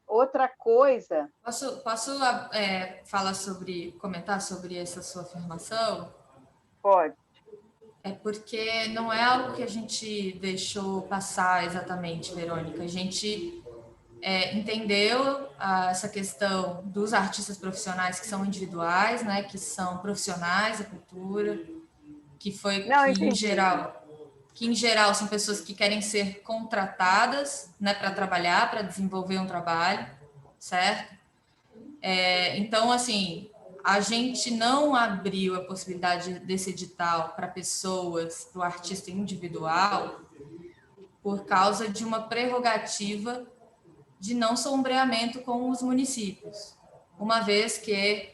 Outra coisa... Posso comentar sobre essa sua afirmação? Pode. É porque não é algo que a gente deixou passar exatamente, Verônica. A gente entendeu essa questão dos artistas profissionais que são individuais, né, que são profissionais da cultura, que em geral são pessoas que querem ser contratadas, né, para trabalhar, para desenvolver um trabalho, certo? Então, assim, a gente não abriu a possibilidade desse edital para pessoas, para o artista individual, por causa de uma prerrogativa de não sombreamento com os municípios, uma vez que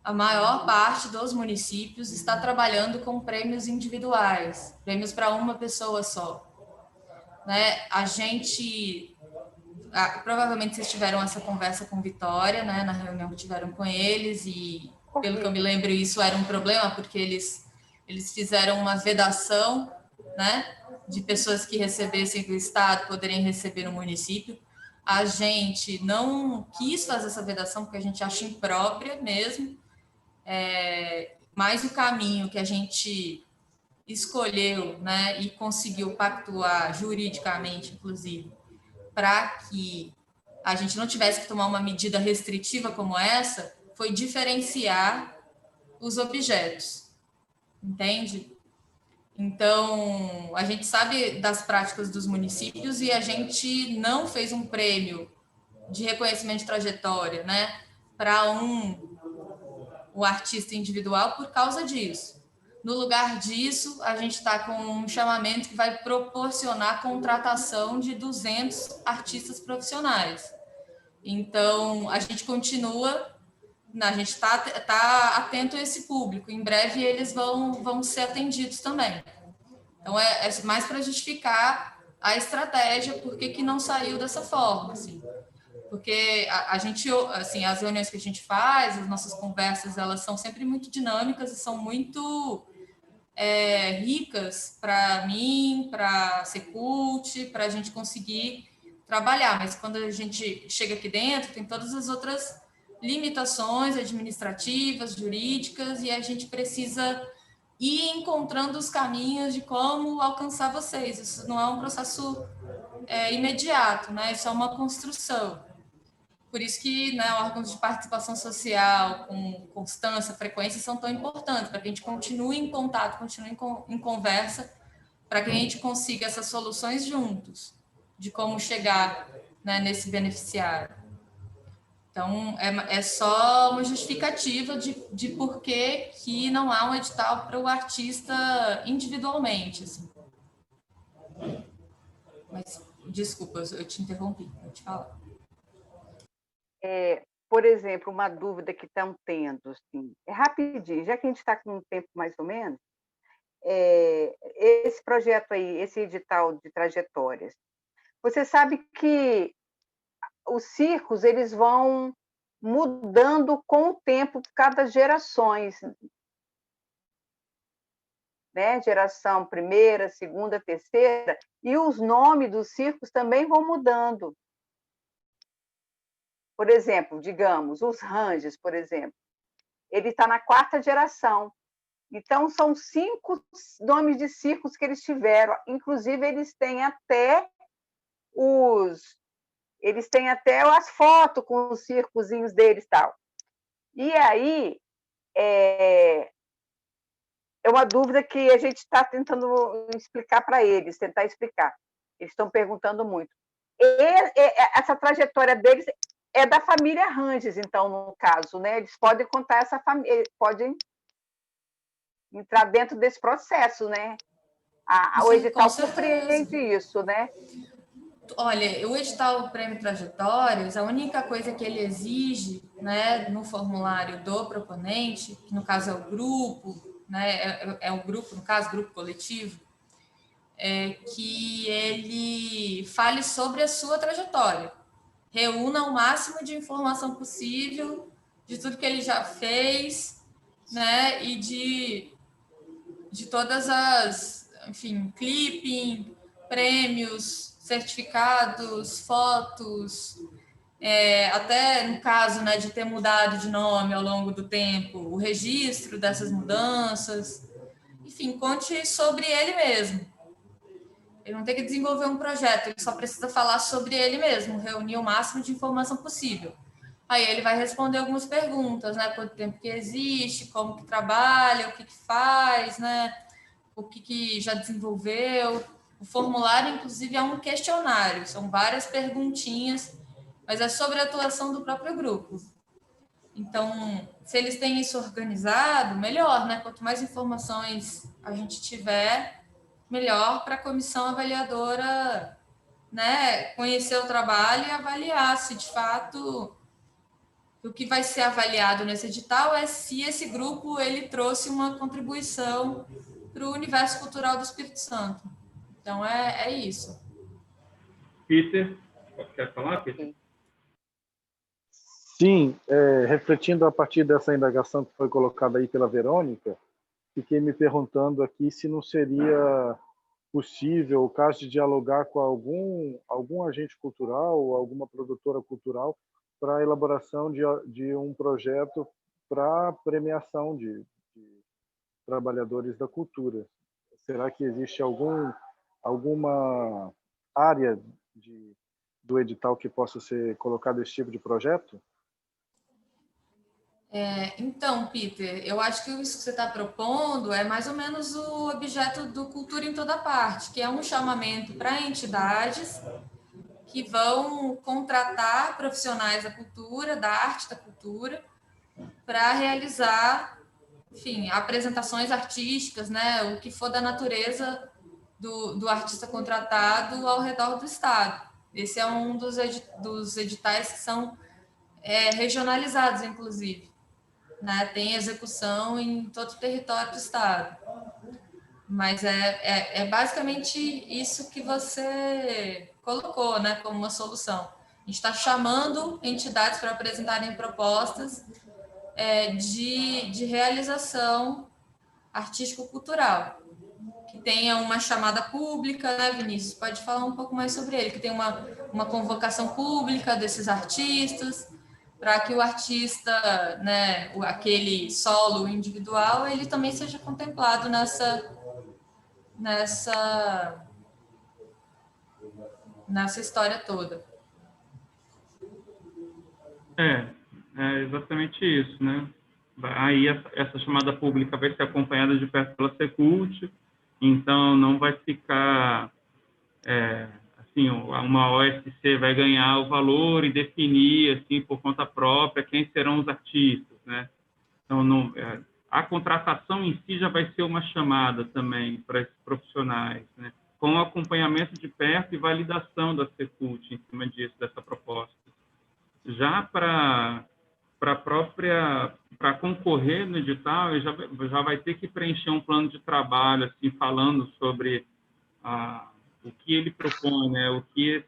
a maior parte dos municípios está trabalhando com prêmios individuais, prêmios para uma pessoa só. Né? Provavelmente vocês tiveram essa conversa com Vitória, né, na reunião que tiveram com eles, e pelo que eu me lembro, isso era um problema, porque eles fizeram uma vedação, né, de pessoas que recebessem do Estado poderem receber no município. A gente não quis fazer essa vedação, porque a gente acha imprópria mesmo, mas o caminho que a gente escolheu, né, e conseguiu pactuar juridicamente, inclusive, para que a gente não tivesse que tomar uma medida restritiva como essa, foi diferenciar os objetos, entende? Então, a gente sabe das práticas dos municípios e a gente não fez um prêmio de reconhecimento de trajetória, né, para o artista individual por causa disso. No lugar disso, a gente está com um chamamento que vai proporcionar a contratação de 200 artistas profissionais. Então, a gente continua, a gente está atento a esse público. Em breve, eles vão ser atendidos também. Então, é mais para justificar a estratégia, por que não saiu dessa forma, assim. Porque a gente, assim, as reuniões que a gente faz, as nossas conversas, elas são sempre muito dinâmicas e são muito ricas para mim, para a Secult, para a gente conseguir trabalhar. Mas quando a gente chega aqui dentro, tem todas as outras limitações administrativas, jurídicas, e a gente precisa ir encontrando os caminhos de como alcançar vocês. Isso não é um processo imediato, né? Isso é uma construção. Por isso que, né, órgãos de participação social com constância, frequência, são tão importantes, para que a gente continue em contato, continue em conversa, para que a gente consiga essas soluções juntos, de como chegar, né, nesse beneficiário. Então, é só uma justificativa de por que não há um edital para o artista individualmente. Assim. Mas, desculpa, eu te interrompi, pode falar. Por exemplo, uma dúvida que estão tendo, assim, é rapidinho, já que a gente está com um tempo mais ou menos, esse projeto aí, esse edital de trajetórias, você sabe que os circos, eles vão mudando com o tempo, por cada gerações, né? Geração primeira, segunda, terceira, e os nomes dos circos também vão mudando. Por exemplo, digamos, os Ranges, por exemplo, ele está na 4ª geração. Então, são 5 nomes de circos que eles tiveram. Inclusive, eles têm até as fotos com os circozinhos deles e tal. E aí, é uma dúvida que a gente está tentando explicar para eles, tentar explicar. Eles estão perguntando muito. Essa trajetória deles é da família Ranges, então, no caso, né? Eles podem contar essa família, podem entrar dentro desse processo, né? O edital compreende isso, né? Olha, o edital Prêmio Trajetórias, a única coisa que ele exige, né, no formulário do proponente, que no caso é o grupo, né, é o grupo, no caso, grupo coletivo, é que ele fale sobre a sua trajetória, reúna o máximo de informação possível de tudo que ele já fez, né, e de todas as, enfim, clipping, prêmios, certificados, fotos, até no caso, né, de ter mudado de nome ao longo do tempo, o registro dessas mudanças, enfim, conte sobre ele mesmo. Ele não tem que desenvolver um projeto, ele só precisa falar sobre ele mesmo, reunir o máximo de informação possível. Aí ele vai responder algumas perguntas, né? Quanto tempo que existe, como que trabalha, o que faz, né? O que já desenvolveu. O formulário, inclusive, é um questionário, são várias perguntinhas, mas é sobre a atuação do próprio grupo. Então, se eles têm isso organizado, melhor, né? Quanto mais informações a gente tiver, melhor para a comissão avaliadora, né, conhecer o trabalho e avaliar se, de fato, o que vai ser avaliado nesse edital é se esse grupo ele trouxe uma contribuição para o universo cultural do Espírito Santo. Então, é isso. Peter, quer falar, Peter? Sim, refletindo a partir dessa indagação que foi colocada aí pela Verônica, fiquei me perguntando aqui se não seria possível o caso de dialogar com algum agente cultural ou alguma produtora cultural para a elaboração de um projeto para premiação de trabalhadores da cultura. Será que existe alguma área do edital que possa ser colocado esse tipo de projeto? Então, Peter, eu acho que isso que você está propondo é mais ou menos o objeto do Cultura em Toda Parte, que é um chamamento para entidades que vão contratar profissionais da cultura, da arte da cultura, para realizar, enfim, apresentações artísticas, né, o que for da natureza do artista contratado ao redor do estado. Esse é um dos editais que são regionalizados, inclusive. Né, tem execução em todo o território do estado. Mas é basicamente isso que você colocou, né, como uma solução. A gente está chamando entidades para apresentarem propostas de realização artístico-cultural, que tenha uma chamada pública, né, Vinícius? Pode falar um pouco mais sobre ele, que tem uma convocação pública desses artistas, para que o artista, né, aquele solo individual, ele também seja contemplado nessa história toda. É exatamente isso, né? Aí essa chamada pública vai ser acompanhada de perto pela Secult, então não vai ficar assim, uma OSC vai ganhar o valor e definir assim por conta própria quem serão os artistas, né? Então a contratação em si já vai ser uma chamada também para esses profissionais, né? com acompanhamento de perto e validação da Secult em cima disso, dessa proposta. Já para concorrer no edital, ele já vai ter que preencher um plano de trabalho, assim, falando sobre o que ele propõe, né? O que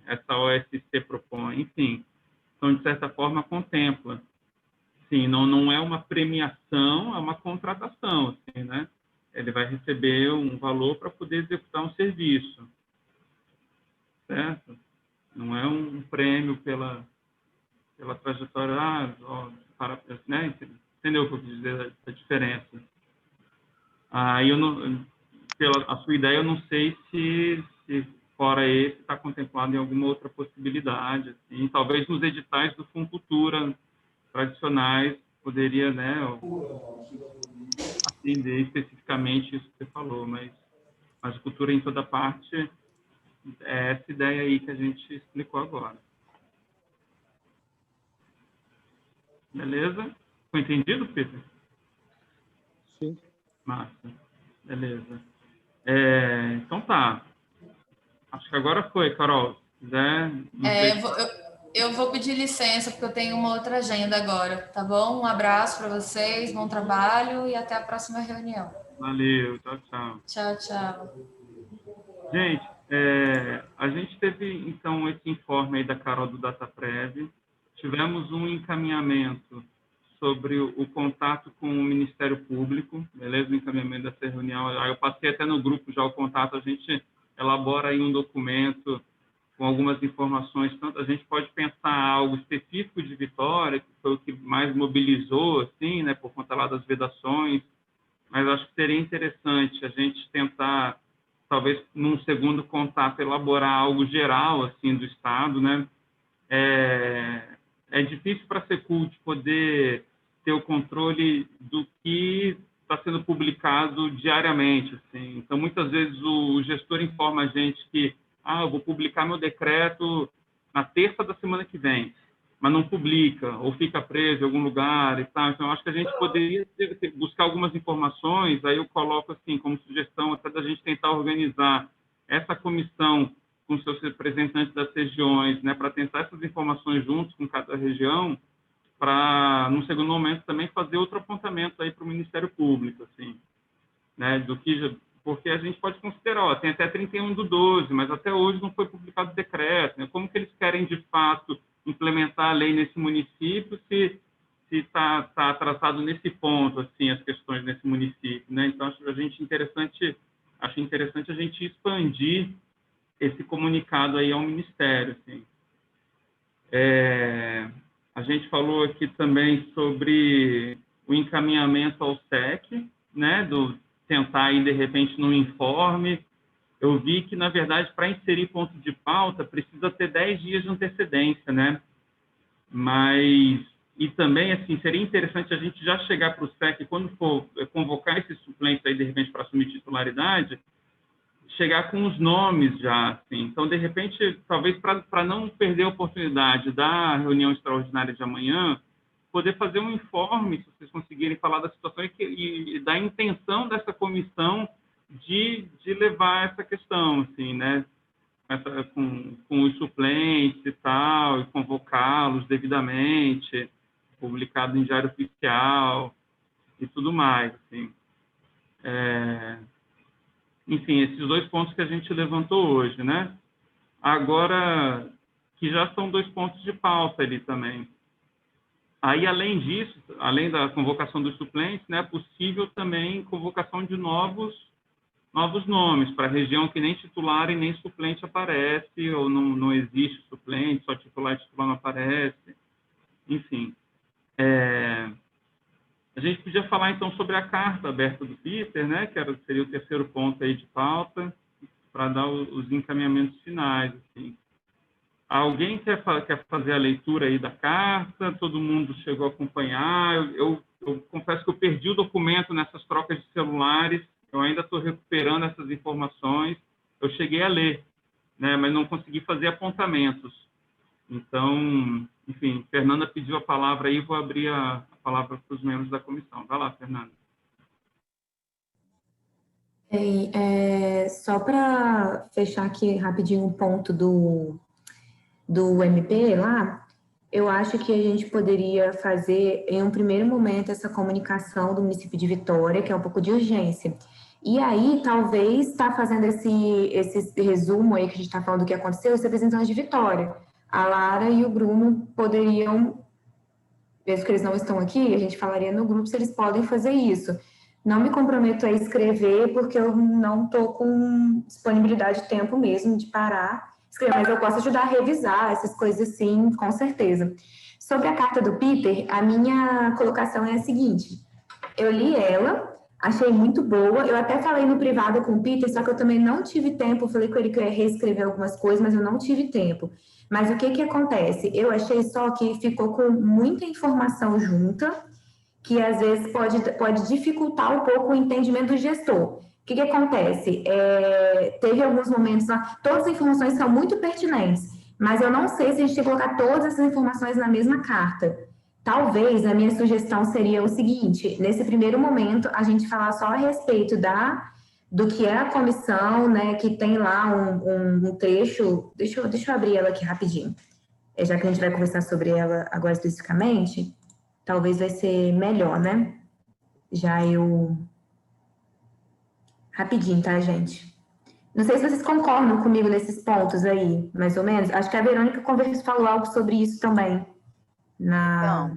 essa OSC propõe, enfim. Então, de certa forma, contempla. Sim, não é uma premiação, é uma contratação, assim, né? Ele vai receber um valor para poder executar um serviço, certo? Não é um prêmio pela trajetória, né? Entendeu o que eu quis dizer, a diferença? A sua ideia, eu não sei se fora esse, está contemplado em alguma outra possibilidade, assim, talvez nos editais do Funcultura tradicionais, poderia, né, atender especificamente isso que você falou, mas cultura em toda parte é essa ideia aí que a gente explicou agora. Beleza? Foi entendido, Peter? Sim. Massa. Beleza. Então tá. Acho que agora foi, Carol. Se quiser... Eu vou pedir licença, porque eu tenho uma outra agenda agora, tá bom? Um abraço para vocês, bom trabalho e até a próxima reunião. Valeu, tchau, tchau. Tchau, tchau. Gente, a gente teve, então, esse informe aí da Carol do DataPrev. Tivemos um encaminhamento sobre o contato com o Ministério Público, beleza? O encaminhamento dessa reunião. Aí eu passei até no grupo já o contato, a gente elabora aí um documento com algumas informações, tanto a gente pode pensar algo específico de Vitória, que foi o que mais mobilizou, assim, né, por conta lá das vedações, mas acho que seria interessante a gente tentar, talvez, num segundo contato, elaborar algo geral, assim, do Estado, né? É difícil para a Secult poder ter o controle do que está sendo publicado diariamente, assim. Então, muitas vezes, o gestor informa a gente que eu vou publicar meu decreto na terça da semana que vem, mas não publica, ou fica preso em algum lugar e tal. Então, acho que a gente poderia buscar algumas informações, aí eu coloco assim, como sugestão, até da gente tentar organizar essa comissão com seus representantes das regiões, né, para tentar essas informações juntos com cada região, para, num segundo momento, também fazer outro apontamento aí para o Ministério Público, assim, né, porque a gente pode considerar, tem até 31/12, mas até hoje não foi publicado o decreto, né? Como que eles querem, de fato, implementar a lei nesse município se está tratado nesse ponto, assim, as questões nesse município, né? Então, acho interessante a gente expandir esse comunicado aí ao Ministério, assim. A gente falou aqui também sobre o encaminhamento ao SEC, né, tentar aí, de repente, no informe. Eu vi que, na verdade, para inserir ponto de pauta, precisa ter 10 dias de antecedência, né? E também, assim, seria interessante a gente já chegar para o SEC, quando for convocar esses suplentes aí, de repente, para assumir titularidade, chegar com os nomes já, assim. Então, de repente, talvez para não perder a oportunidade da reunião extraordinária de amanhã, poder fazer um informe, se vocês conseguirem falar da situação e da intenção dessa comissão de levar essa questão, assim, né? Com os suplentes e tal, e convocá-los devidamente, publicado em diário oficial e tudo mais, assim. Enfim, esses 2 pontos que a gente levantou hoje, né? Agora, que já são 2 pontos de pauta ali também. Aí, além disso, além da convocação dos suplentes, né, é possível também convocação de novos nomes para a região que nem titular e nem suplente aparece, ou não existe suplente, só titular e titular não aparece. Enfim. A gente podia falar, então, sobre a carta aberta do Peter, né, que seria o 3º ponto aí de pauta, para dar os encaminhamentos finais, assim. Alguém quer fazer a leitura aí da carta? Todo mundo chegou a acompanhar? Eu confesso que eu perdi o documento nessas trocas de celulares. Eu ainda estou recuperando essas informações. Eu cheguei a ler, né, mas não consegui fazer apontamentos. Então, enfim, Fernanda pediu a palavra aí, vou abrir a palavra para os membros da comissão. Vai lá, Fernanda. Só para fechar aqui rapidinho um ponto do MP lá, eu acho que a gente poderia fazer, em um primeiro momento, essa comunicação do município de Vitória, que é um pouco de urgência. E aí, talvez, tá fazendo esse resumo aí que a gente está falando do que aconteceu, os representantes de Vitória. A Lara e o Bruno poderiam, mesmo que eles não estão aqui, a gente falaria no grupo se eles podem fazer isso. Não me comprometo a escrever, porque eu não estou com disponibilidade de tempo mesmo de parar escrever, mas eu posso ajudar a revisar essas coisas sim, com certeza. Sobre a carta do Peter, a minha colocação é a seguinte: eu li ela, achei muito boa, eu até falei no privado com o Peter, só que eu também não tive tempo, falei com ele que eu ia reescrever algumas coisas, mas eu não tive tempo. Mas o que acontece? Eu achei só que ficou com muita informação junta, que às vezes pode dificultar um pouco o entendimento do gestor. O que acontece? Teve alguns momentos lá, todas as informações são muito pertinentes, mas eu não sei se a gente tem que colocar todas essas informações na mesma carta. Talvez a minha sugestão seria o seguinte: nesse primeiro momento, a gente falar só a respeito do que é a comissão, né, que tem lá um trecho. Deixa eu abrir ela aqui rapidinho. Já que a gente vai conversar sobre ela agora especificamente, talvez vai ser melhor, né? Rapidinho, tá, gente? Não sei se vocês concordam comigo nesses pontos aí, mais ou menos. Acho que a Verônica falou algo sobre isso também. Então,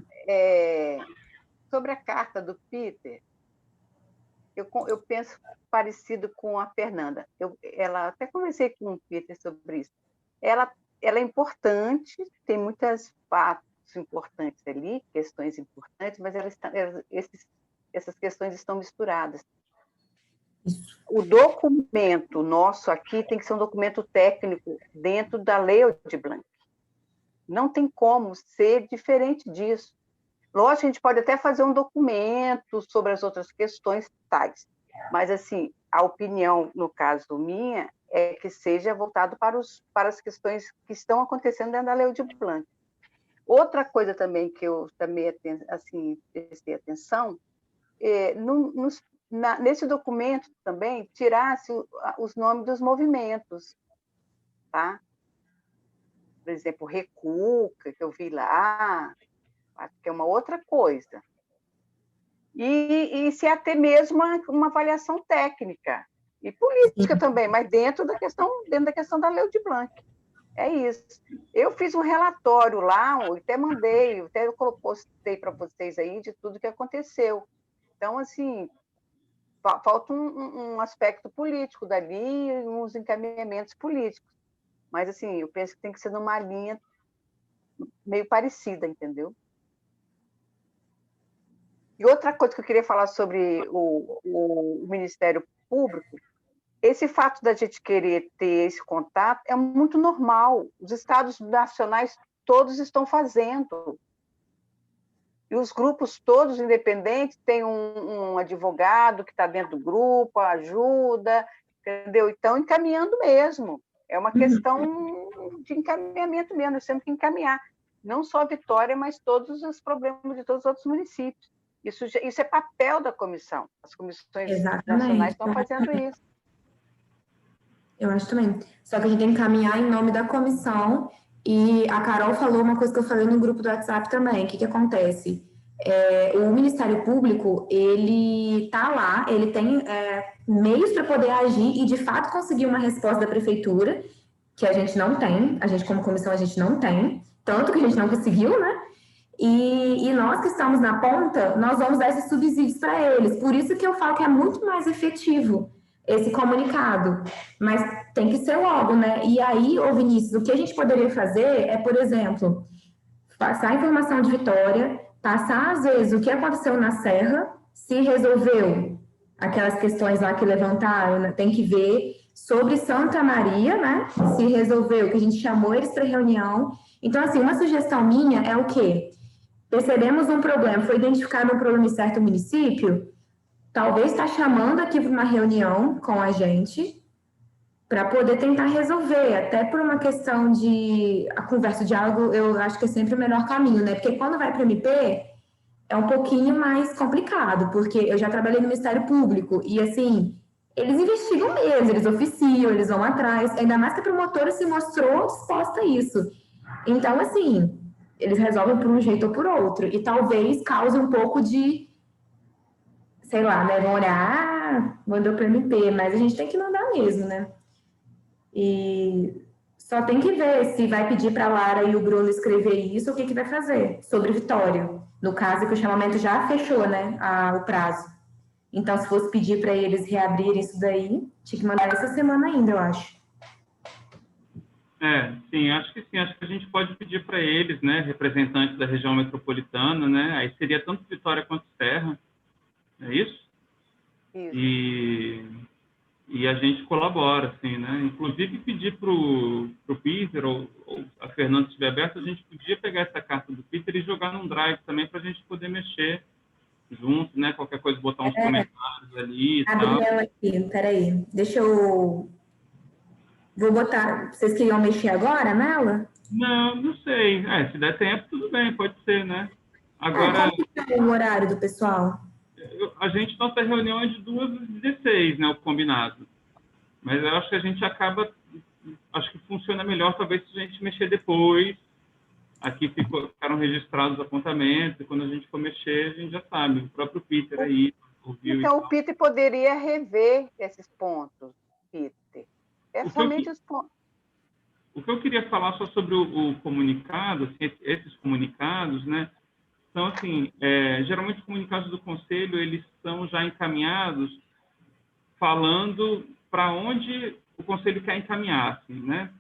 sobre a carta do Peter, eu penso parecido com a Fernanda. Ela até conversei com o Peter sobre isso. Ela é importante, tem muitos fatos importantes ali, questões importantes, mas essas questões estão misturadas. Isso. O documento nosso aqui tem que ser um documento técnico dentro da Lei Aldir Blanc. Não tem como ser diferente disso. Lógico, a gente pode até fazer um documento sobre as outras questões tais, mas, assim, a opinião, no caso minha, é que seja voltado para as questões que estão acontecendo dentro da Lei Aldir Blanc. Outra coisa também que eu também, assim, prestei atenção, nesse documento também, tirasse os nomes dos movimentos, tá? Por exemplo, Recuca, que eu vi lá, acho que é uma outra coisa. E se até mesmo uma avaliação técnica e política também, mas dentro da questão da Lei Aldir Blanc. É isso. Eu fiz um relatório lá, até eu postei para vocês aí de tudo que aconteceu. Então, assim, falta um aspecto político dali e uns encaminhamentos políticos. Mas, assim, eu penso que tem que ser numa linha meio parecida, entendeu? E outra coisa que eu queria falar sobre o Ministério Público, esse fato da gente querer ter esse contato é muito normal. Os estados nacionais todos estão fazendo. E os grupos todos independentes têm um advogado que está dentro do grupo, ajuda, entendeu? Então, encaminhando mesmo. É uma questão de encaminhamento mesmo, nós temos que encaminhar. Não só a Vitória, mas todos os problemas de todos os outros municípios. Isso é papel da comissão. As comissões nacionais estão fazendo isso. Eu acho também. Só que a gente tem que caminhar em nome da comissão. E a Carol falou uma coisa que eu falei no grupo do WhatsApp também. O que acontece? O Ministério Público, ele está lá, ele tem meios para poder agir e, de fato, conseguir uma resposta da prefeitura, que a gente não tem, a gente, como comissão, a gente não tem, tanto que a gente não conseguiu, né? E nós que estamos na ponta, nós vamos dar esses subsídios para eles. Por isso que eu falo que é muito mais efetivo esse comunicado, mas tem que ser logo, né? E aí, ô Vinícius, o que a gente poderia fazer é, por exemplo, passar a informação de Vitória, passar, às vezes, o que aconteceu na Serra, se resolveu aquelas questões lá que levantaram, né? Tem que ver sobre Santa Maria, né? Se resolveu, que a gente chamou eles para reunião. Então, assim, uma sugestão minha é o quê? Percebemos um problema, foi identificado um problema em certo município, talvez está chamando aqui para uma reunião com a gente para poder tentar resolver, até por uma questão de a conversa, o diálogo, eu acho que é sempre o melhor caminho, né? Porque quando vai para o MP, é um pouquinho mais complicado, porque eu já trabalhei no Ministério Público e, assim, eles investigam mesmo, eles oficiam, eles vão atrás, ainda mais que a promotora se mostrou disposta a isso. Então, assim, eles resolvem por um jeito ou por outro, e talvez cause um pouco de, sei lá, né, vão olhar, mandou para MP, mas a gente tem que mandar mesmo, né? E só tem que ver se vai pedir para a Lara e o Bruno escrever isso, o que vai fazer sobre Vitória. No caso, que o chamamento já fechou, né, o prazo. Então, se fosse pedir para eles reabrirem isso daí, tinha que mandar essa semana ainda, eu acho. Sim, acho que sim. Acho que a gente pode pedir para eles, né, representantes da região metropolitana, né, aí seria tanto Vitória quanto Serra, é isso? Isso. E a gente colabora, assim, né? Inclusive pedir para o Peter ou a Fernanda, se estiver aberta, a gente podia pegar essa carta do Peter e jogar num drive também para a gente poder mexer junto, né? Qualquer coisa, botar uns comentários ali e Abre tal. ela aqui, peraí. Deixa eu... Vou botar... Vocês queriam mexer agora nela? Não sei. Se der tempo, tudo bem, pode ser, né? Agora... Qual que é o horário do pessoal? Nossa reunião é de 2h16, né? O combinado. Mas eu acho que a gente acaba... Acho que funciona melhor, talvez, se a gente mexer depois. Aqui ficaram registrados os apontamentos, e quando a gente for mexer, a gente já sabe. O próprio Peter aí ouviu. Então, o Peter poderia rever esses pontos, Peter. Somente os pontos. O que eu queria falar só sobre o comunicado, assim, esses comunicados, né? São, assim, geralmente os comunicados do Conselho, eles são já encaminhados falando para onde o Conselho quer encaminhar, assim, né?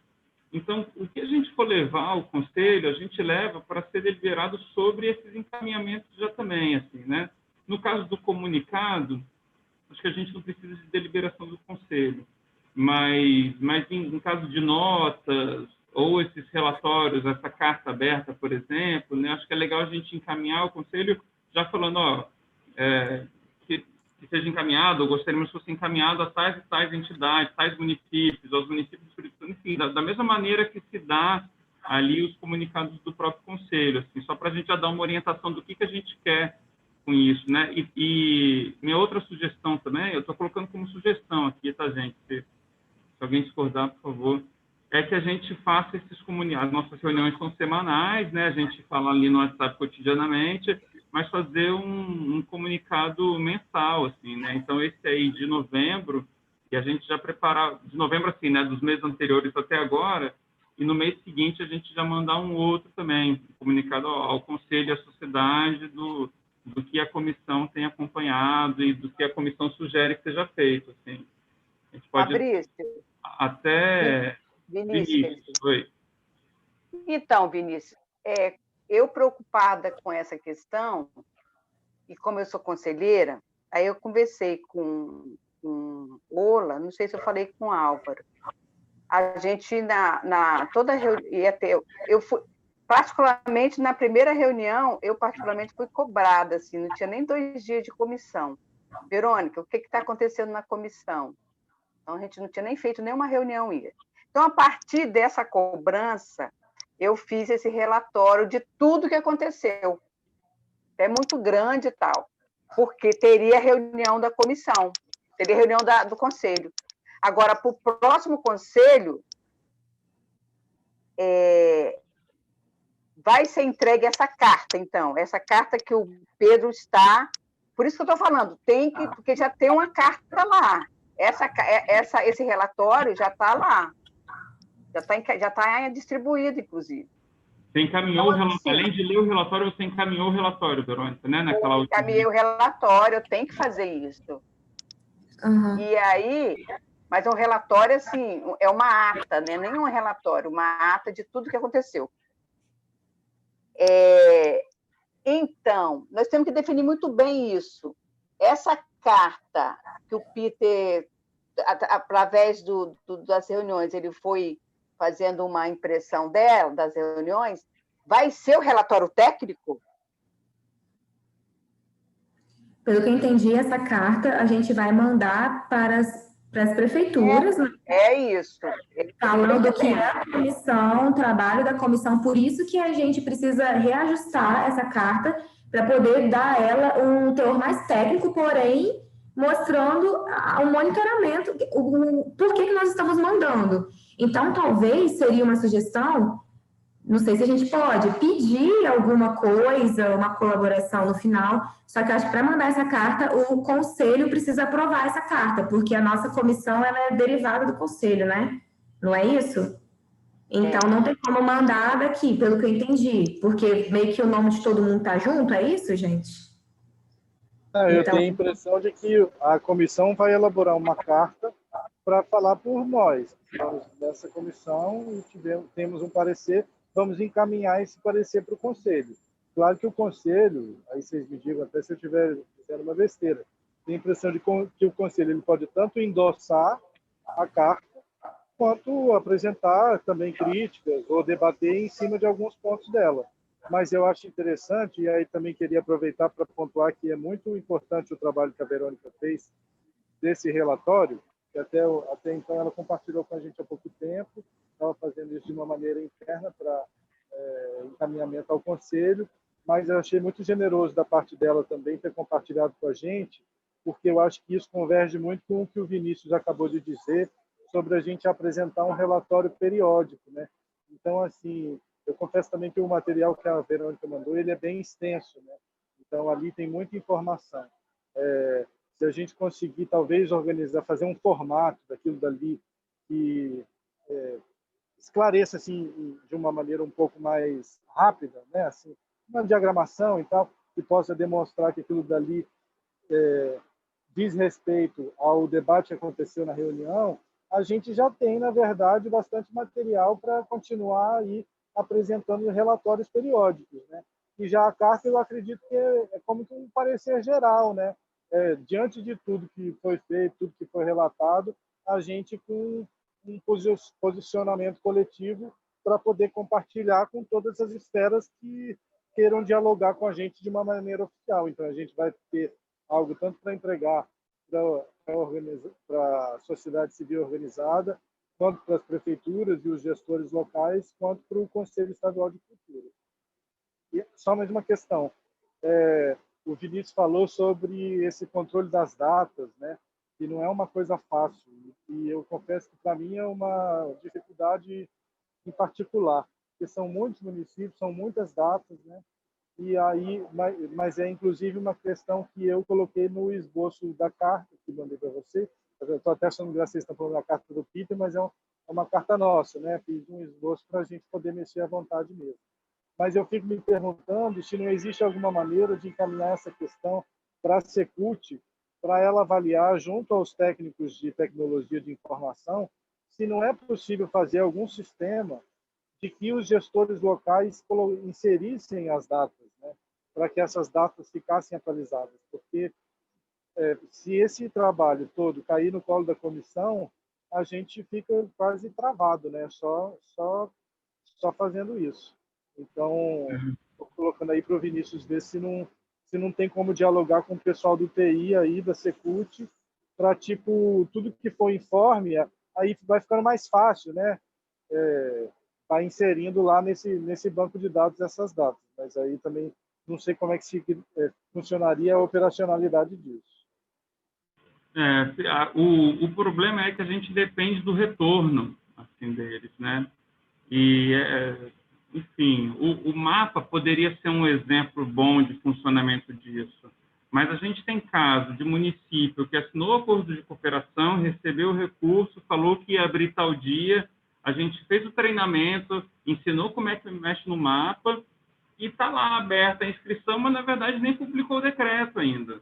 Então, o que a gente for levar ao Conselho, a gente leva para ser deliberado sobre esses encaminhamentos já também, assim, né? No caso do comunicado, acho que a gente não precisa de deliberação do Conselho, mas em caso de notas ou esses relatórios, essa carta aberta, por exemplo, né? Acho que é legal a gente encaminhar ao Conselho já falando, que seja encaminhado, ou gostaríamos que fosse encaminhado a tais e tais entidades, tais municípios, aos municípios, enfim, da mesma maneira que se dá ali os comunicados do próprio Conselho, assim, só para a gente já dar uma orientação do que a gente quer com isso, né? E minha outra sugestão também, eu estou colocando como sugestão aqui, tá, gente? Se alguém discordar, por favor, é que a gente faça esses comunicados. Nossas reuniões são semanais, né? A gente fala ali no WhatsApp cotidianamente, mas fazer um comunicado mensal, assim, né? Então, esse aí de novembro, e a gente já preparar, de novembro, assim, né? Dos meses anteriores até agora, e no mês seguinte a gente já mandar um outro também, comunicado ao Conselho e à sociedade do que a comissão tem acompanhado e do que a comissão sugere que seja feito, assim. A gente pode... Fabrício. Até... Vinícius. Oi. Então, Vinícius, eu preocupada com essa questão, e como eu sou conselheira, aí eu conversei com Ola, não sei se eu falei com Álvaro. A gente, toda reunião, eu fui, particularmente na primeira reunião, eu particularmente fui cobrada, assim, não tinha nem 2 dias de comissão. Verônica, o que está acontecendo na comissão? Então, a gente não tinha nem feito nenhuma reunião ainda. Então, a partir dessa cobrança, eu fiz esse relatório de tudo que aconteceu. É muito grande e tal, porque teria reunião da comissão, teria reunião do conselho. Agora, para o próximo conselho, vai ser entregue essa carta, então, essa carta que o Pedro está... Por isso que eu estou falando, porque já tem uma carta lá. Esse relatório já está lá. Já está distribuído, inclusive. Você encaminhou o relatório, além de ler o relatório, você encaminhou o relatório, Verônica, né? Eu encaminhei o relatório, eu tenho que fazer isso. Uhum. E aí, mas um relatório, assim, é uma ata, né? Nem um relatório, uma ata de tudo que aconteceu. Então, nós temos que definir muito bem isso. Essa carta que o Peter, através das reuniões, ele foi fazendo uma impressão das reuniões, vai ser o relatório técnico? Pelo que eu entendi, essa carta a gente vai mandar para as prefeituras, né? Isso. Falando que é a comissão, o trabalho da comissão, por isso que a gente precisa reajustar essa carta para poder dar a ela um teor mais técnico, porém mostrando o monitoramento, por que nós estamos mandando. Então, talvez seria uma sugestão, não sei se a gente pode pedir alguma coisa, uma colaboração no final, só que eu acho que para mandar essa carta, o conselho precisa aprovar essa carta, porque a nossa comissão ela é derivada do conselho, né? Não é isso? Então, não tem como mandar daqui, pelo que eu entendi, porque meio que o nome de todo mundo tá junto, é isso, gente? Eu Então, tenho a impressão de que a comissão vai elaborar uma carta para falar por nós. Estamos nessa comissão e temos um parecer, vamos encaminhar esse parecer para o conselho. Claro que o conselho, aí vocês me digam até se eu estiver dizendo uma besteira, tenho a impressão de que o conselho ele pode tanto endossar a carta, quanto apresentar também críticas ou debater em cima de alguns pontos dela. Mas eu acho interessante, e aí também queria aproveitar para pontuar que é muito importante o trabalho que a Verônica fez desse relatório, que até então ela compartilhou com a gente há pouco tempo, estava fazendo isso de uma maneira interna para encaminhamento ao Conselho, mas eu achei muito generoso da parte dela também ter compartilhado com a gente, porque eu acho que isso converge muito com o que o Vinícius acabou de dizer sobre a gente apresentar um relatório periódico, né? Então, assim, eu confesso também que o material que a Verônica mandou, ele é bem extenso, né? Então, ali tem muita informação. Se a gente conseguir, talvez, organizar, fazer um formato daquilo dali que esclareça, assim, de uma maneira um pouco mais rápida, né? Assim, uma diagramação e tal, que possa demonstrar que aquilo dali diz respeito ao debate que aconteceu na reunião, a gente já tem, na verdade, bastante material para continuar aí apresentando relatórios periódicos, né? E já a carta, eu acredito que é como que um parecer geral, né? Diante de tudo que foi feito, tudo que foi relatado, a gente com um posicionamento coletivo para poder compartilhar com todas as esferas que queiram dialogar com a gente de uma maneira oficial. Então, a gente vai ter algo tanto para entregar para a sociedade civil organizada, quanto para as prefeituras e os gestores locais, quanto para o Conselho Estadual de Cultura. E só mais uma questão. O Vinícius falou sobre esse controle das datas, né? Que não é uma coisa fácil. E eu confesso que, para mim, é uma dificuldade em particular, porque são muitos municípios, são muitas datas, né? E aí, mas é inclusive uma questão que eu coloquei no esboço da carta que mandei para você. Eu estou até achando graça, vocês estão falando da carta do Peter, mas é uma carta nossa, né? Fiz um esboço para a gente poder mexer à vontade mesmo. Mas eu fico me perguntando se não existe alguma maneira de encaminhar essa questão para a Secult, para ela avaliar, junto aos técnicos de tecnologia de informação, se não é possível fazer algum sistema de que os gestores locais inserissem as datas, né, para que essas datas ficassem atualizadas. Porque se esse trabalho todo cair no colo da comissão, a gente fica quase travado, né, só fazendo isso. Então, estou colocando aí para o Vinícius ver se não tem como dialogar com o pessoal do TI aí, da Secult, para, tipo, tudo que for informe, aí vai ficando mais fácil, né? Vai inserindo lá nesse banco de dados essas datas. Mas aí também não sei como é que funcionaria a operacionalidade disso. O problema é que a gente depende do retorno assim, deles, né? E, enfim, o mapa poderia ser um exemplo bom de funcionamento disso, mas a gente tem caso de município que assinou acordo de cooperação, recebeu o recurso, falou que ia abrir tal dia, a gente fez o treinamento, ensinou como é que mexe no mapa e está lá aberta a inscrição, mas, na verdade, nem publicou o decreto ainda,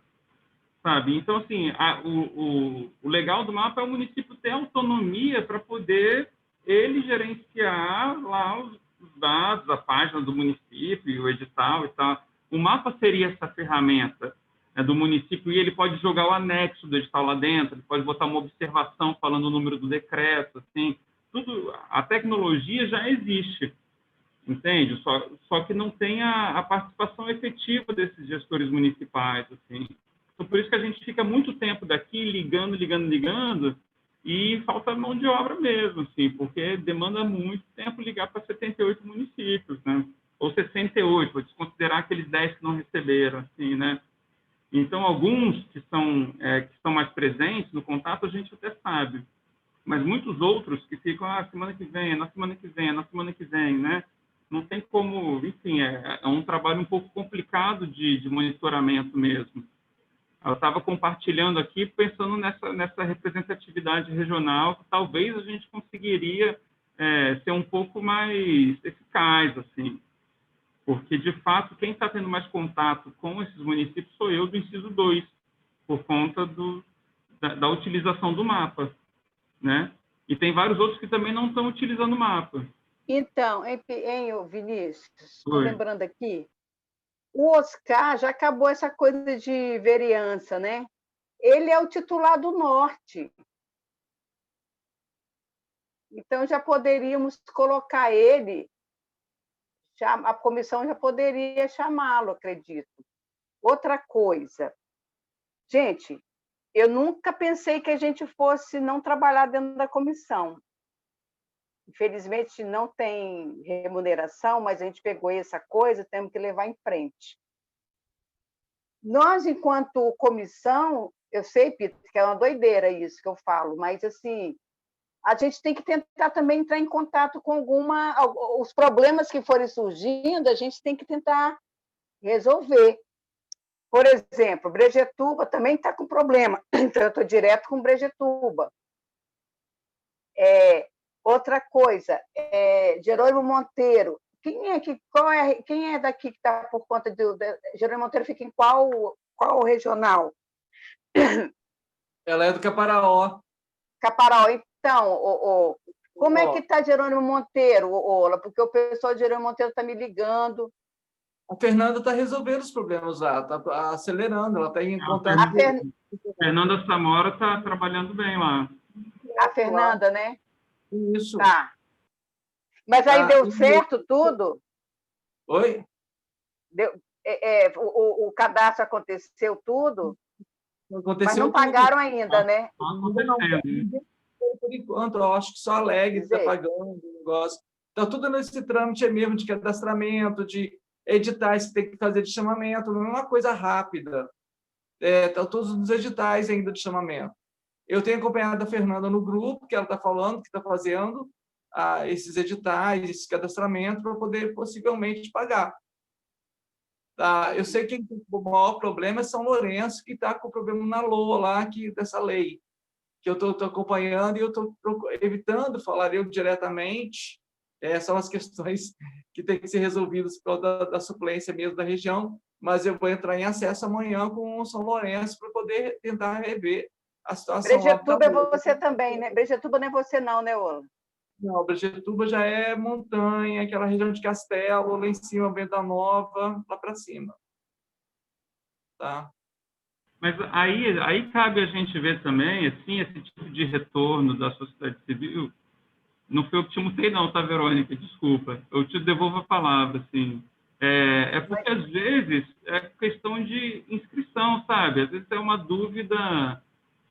sabe? Então, assim, o legal do mapa é o município ter autonomia para poder ele gerenciar lá os dados, a página do município, o edital e tal. O mapa seria essa ferramenta do município e ele pode jogar o anexo do edital lá dentro, ele pode botar uma observação falando o número do decreto, assim, tudo, a tecnologia já existe, entende? Só que não tem a participação efetiva desses gestores municipais, assim. Então, por isso que a gente fica muito tempo daqui ligando, e falta mão de obra mesmo, assim, porque demanda muito tempo ligar para 78 municípios, né? Ou 68, vou desconsiderar aqueles 10 que não receberam, assim, né? Então, alguns que estão mais presentes no contato, a gente até sabe. Mas muitos outros que ficam, semana que vem, na semana que vem, na semana que vem, né? Não tem como, enfim, é um trabalho um pouco complicado de monitoramento mesmo. Eu estava compartilhando aqui, pensando nessa representatividade regional, que talvez a gente conseguiria ser um pouco mais eficaz, assim. Porque, de fato, quem está tendo mais contato com esses municípios sou eu do inciso 2, por conta da utilização do mapa, né? E tem vários outros que também não estão utilizando o mapa. Então, hein, Vinícius, estou Oi. lembrando aqui, o Oscar já acabou essa coisa de vereança, né? Ele é o titular do Norte. Então, já poderíamos colocar ele, a comissão já poderia chamá-lo, acredito. Outra coisa, gente, eu nunca pensei que a gente fosse não trabalhar dentro da comissão. Infelizmente, não tem remuneração, mas a gente pegou essa coisa, temos que levar em frente. Nós, enquanto comissão, eu sei, Peter, que é uma doideira isso que eu falo, mas assim, a gente tem que tentar também entrar em contato com os problemas que forem surgindo, a gente tem que tentar resolver. Por exemplo, Brejetuba também está com problema, então eu estou direto com Brejetuba. Outra coisa, Jerônimo Monteiro. Quem é daqui que está por conta de Jerônimo Monteiro fica em qual regional? Ela é do Caparaó. Caparaó. Então, como é que está Jerônimo Monteiro, Ola? Porque o pessoal de Jerônimo Monteiro está me ligando. A Fernanda está resolvendo os problemas lá, está acelerando, ela está em contato. Fernanda Samora está trabalhando bem lá. A Fernanda, né? Isso. Tá. Mas aí deu certo tudo? Oi? O cadastro aconteceu tudo? Aconteceu, mas não pagaram tudo ainda, né? Não, por enquanto, eu acho que só a Alegre está pagando o negócio. Está tudo nesse trâmite mesmo de cadastramento, de editais que tem que fazer de chamamento, não é uma coisa rápida. Estão todos os editais ainda de chamamento. Eu tenho acompanhado a Fernanda no grupo, que ela está falando, que está fazendo esses editais, esse cadastramento, para poder possivelmente pagar. Tá? Eu sei que o maior problema é São Lourenço, que está com o problema na LOA lá, dessa lei, que eu estou acompanhando e eu estou evitando falar eu diretamente. São as questões que têm que ser resolvidas por causa da suplência mesmo da região, mas eu vou entrar em acesso amanhã com o São Lourenço para poder tentar rever a situação. Brejetuba é você também, né? Brejetuba não é você não, né, Ola? Não, Brejetuba já é montanha, aquela região de Castelo, lá em cima, Venda Nova, lá para cima. Tá? Mas aí cabe a gente ver também, assim, esse tipo de retorno da sociedade civil. Não foi eu que te mutei, não, tá, Verônica? Desculpa. Eu te devolvo a palavra, assim. Porque, às vezes, é questão de inscrição, sabe? Às vezes é uma dúvida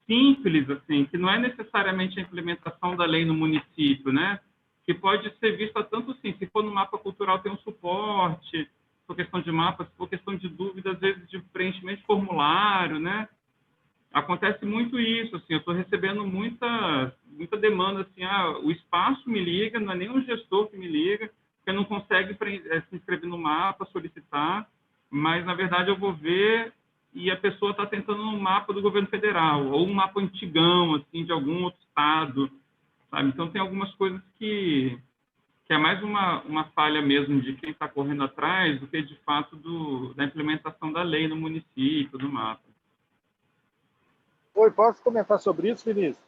simples, assim, que não é necessariamente a implementação da lei no município, né? Que pode ser vista tanto assim, se for no mapa cultural tem um suporte, se for questão de mapa, se for questão de dúvida, às vezes de preenchimento de formulário, né? Acontece muito isso, assim, eu estou recebendo muita demanda, assim, o espaço me liga, não é nem um gestor que me liga, porque não consegue se inscrever no mapa, solicitar, mas, na verdade, eu vou ver e a pessoa está tentando um mapa do governo federal, ou um mapa antigão, assim, de algum outro estado, sabe? Então, tem algumas coisas que é mais uma falha mesmo de quem está correndo atrás do que, de fato, da implementação da lei no município, do mapa. Oi, posso comentar sobre isso, Vinícius?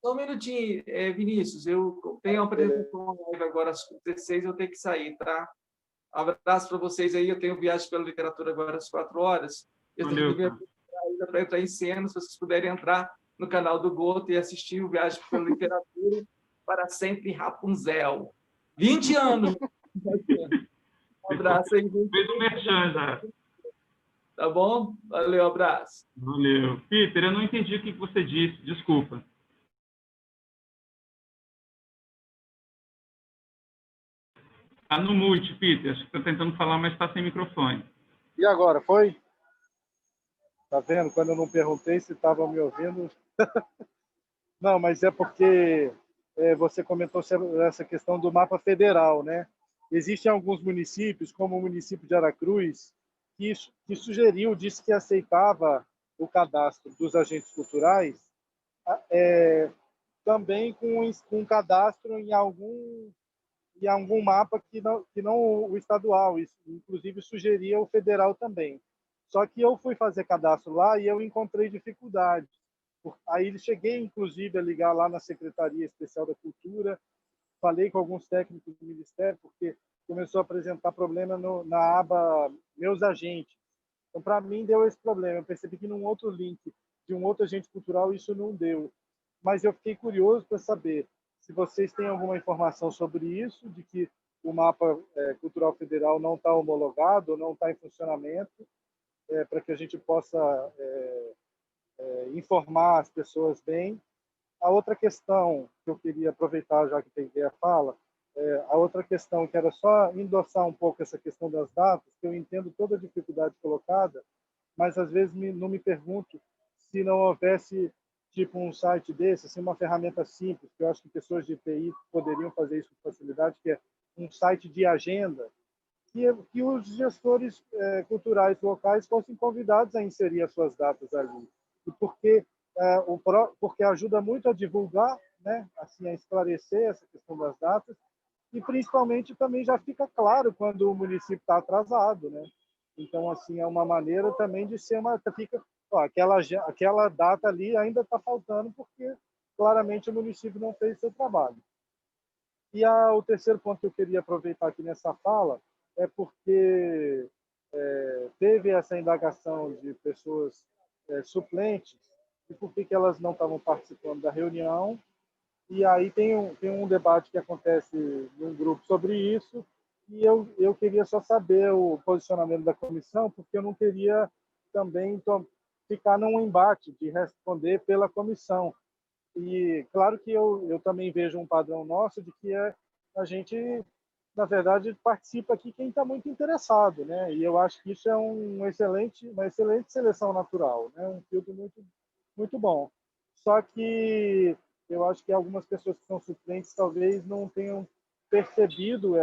Só um minutinho, Vinícius. Eu tenho uma apresentação live agora às 16, eu tenho que sair, tá? Abraço para vocês aí. Eu tenho viagem pela literatura agora às 4 horas. Eu tenho que ver ainda para entrar em cena. Se vocês puderem entrar no canal do Goto e assistir o Viagem pela Literatura para sempre Rapunzel. 20 anos! Um abraço aí. Fez um merchan já. Tá bom? Valeu, abraço. Valeu. Peter, eu não entendi o que você disse, desculpa. Está no mute, Peter. Acho que está tentando falar, mas está sem microfone. E agora, foi? Tá vendo? Quando eu não perguntei se estavam me ouvindo. Não, mas é porque você comentou sobre essa questão do mapa federal, né? Existem alguns municípios, como o município de Aracruz, que sugeriu, disse que aceitava o cadastro dos agentes culturais, também com um cadastro em algum mapa que não o estadual, isso, inclusive sugeria o federal também. Só que eu fui fazer cadastro lá e eu encontrei dificuldade. Aí cheguei, inclusive, a ligar lá na Secretaria Especial da Cultura, falei com alguns técnicos do Ministério, porque começou a apresentar problema na aba Meus Agentes. Então, para mim, deu esse problema. Eu percebi que num outro link de um outro agente cultural isso não deu. Mas eu fiquei curioso para saber se vocês têm alguma informação sobre isso, de que o mapa cultural federal não está homologado, não está em funcionamento, para que a gente possa informar as pessoas bem. A outra questão que eu queria aproveitar, já que peguei a fala, a outra questão que era só endossar um pouco essa questão das datas, que eu entendo toda a dificuldade colocada, mas às vezes não me pergunto se não houvesse tipo um site desse, assim, uma ferramenta simples, que eu acho que pessoas de TI poderiam fazer isso com facilidade, que é um site de agenda, que os gestores culturais locais fossem convidados a inserir as suas datas ali. E porque ajuda muito a divulgar, né, assim, a esclarecer essa questão das datas, e principalmente também já fica claro quando o município está atrasado, né? Então, assim, é uma maneira também de ser aquela data ali ainda está faltando porque claramente o município não fez seu trabalho. E o terceiro ponto que eu queria aproveitar aqui nessa fala é porque teve essa indagação de pessoas suplentes e por que elas não estavam participando da reunião. E aí tem um debate que acontece num grupo sobre isso, e eu queria só saber o posicionamento da comissão, porque eu não queria também ficar num embate de responder pela comissão. E claro que eu também vejo um padrão nosso de que a gente, na verdade, participa aqui quem está muito interessado, né? E eu acho que isso é uma excelente seleção natural, né? Um filtro muito, muito bom. Só que eu acho que algumas pessoas que são suplentes talvez não tenham percebido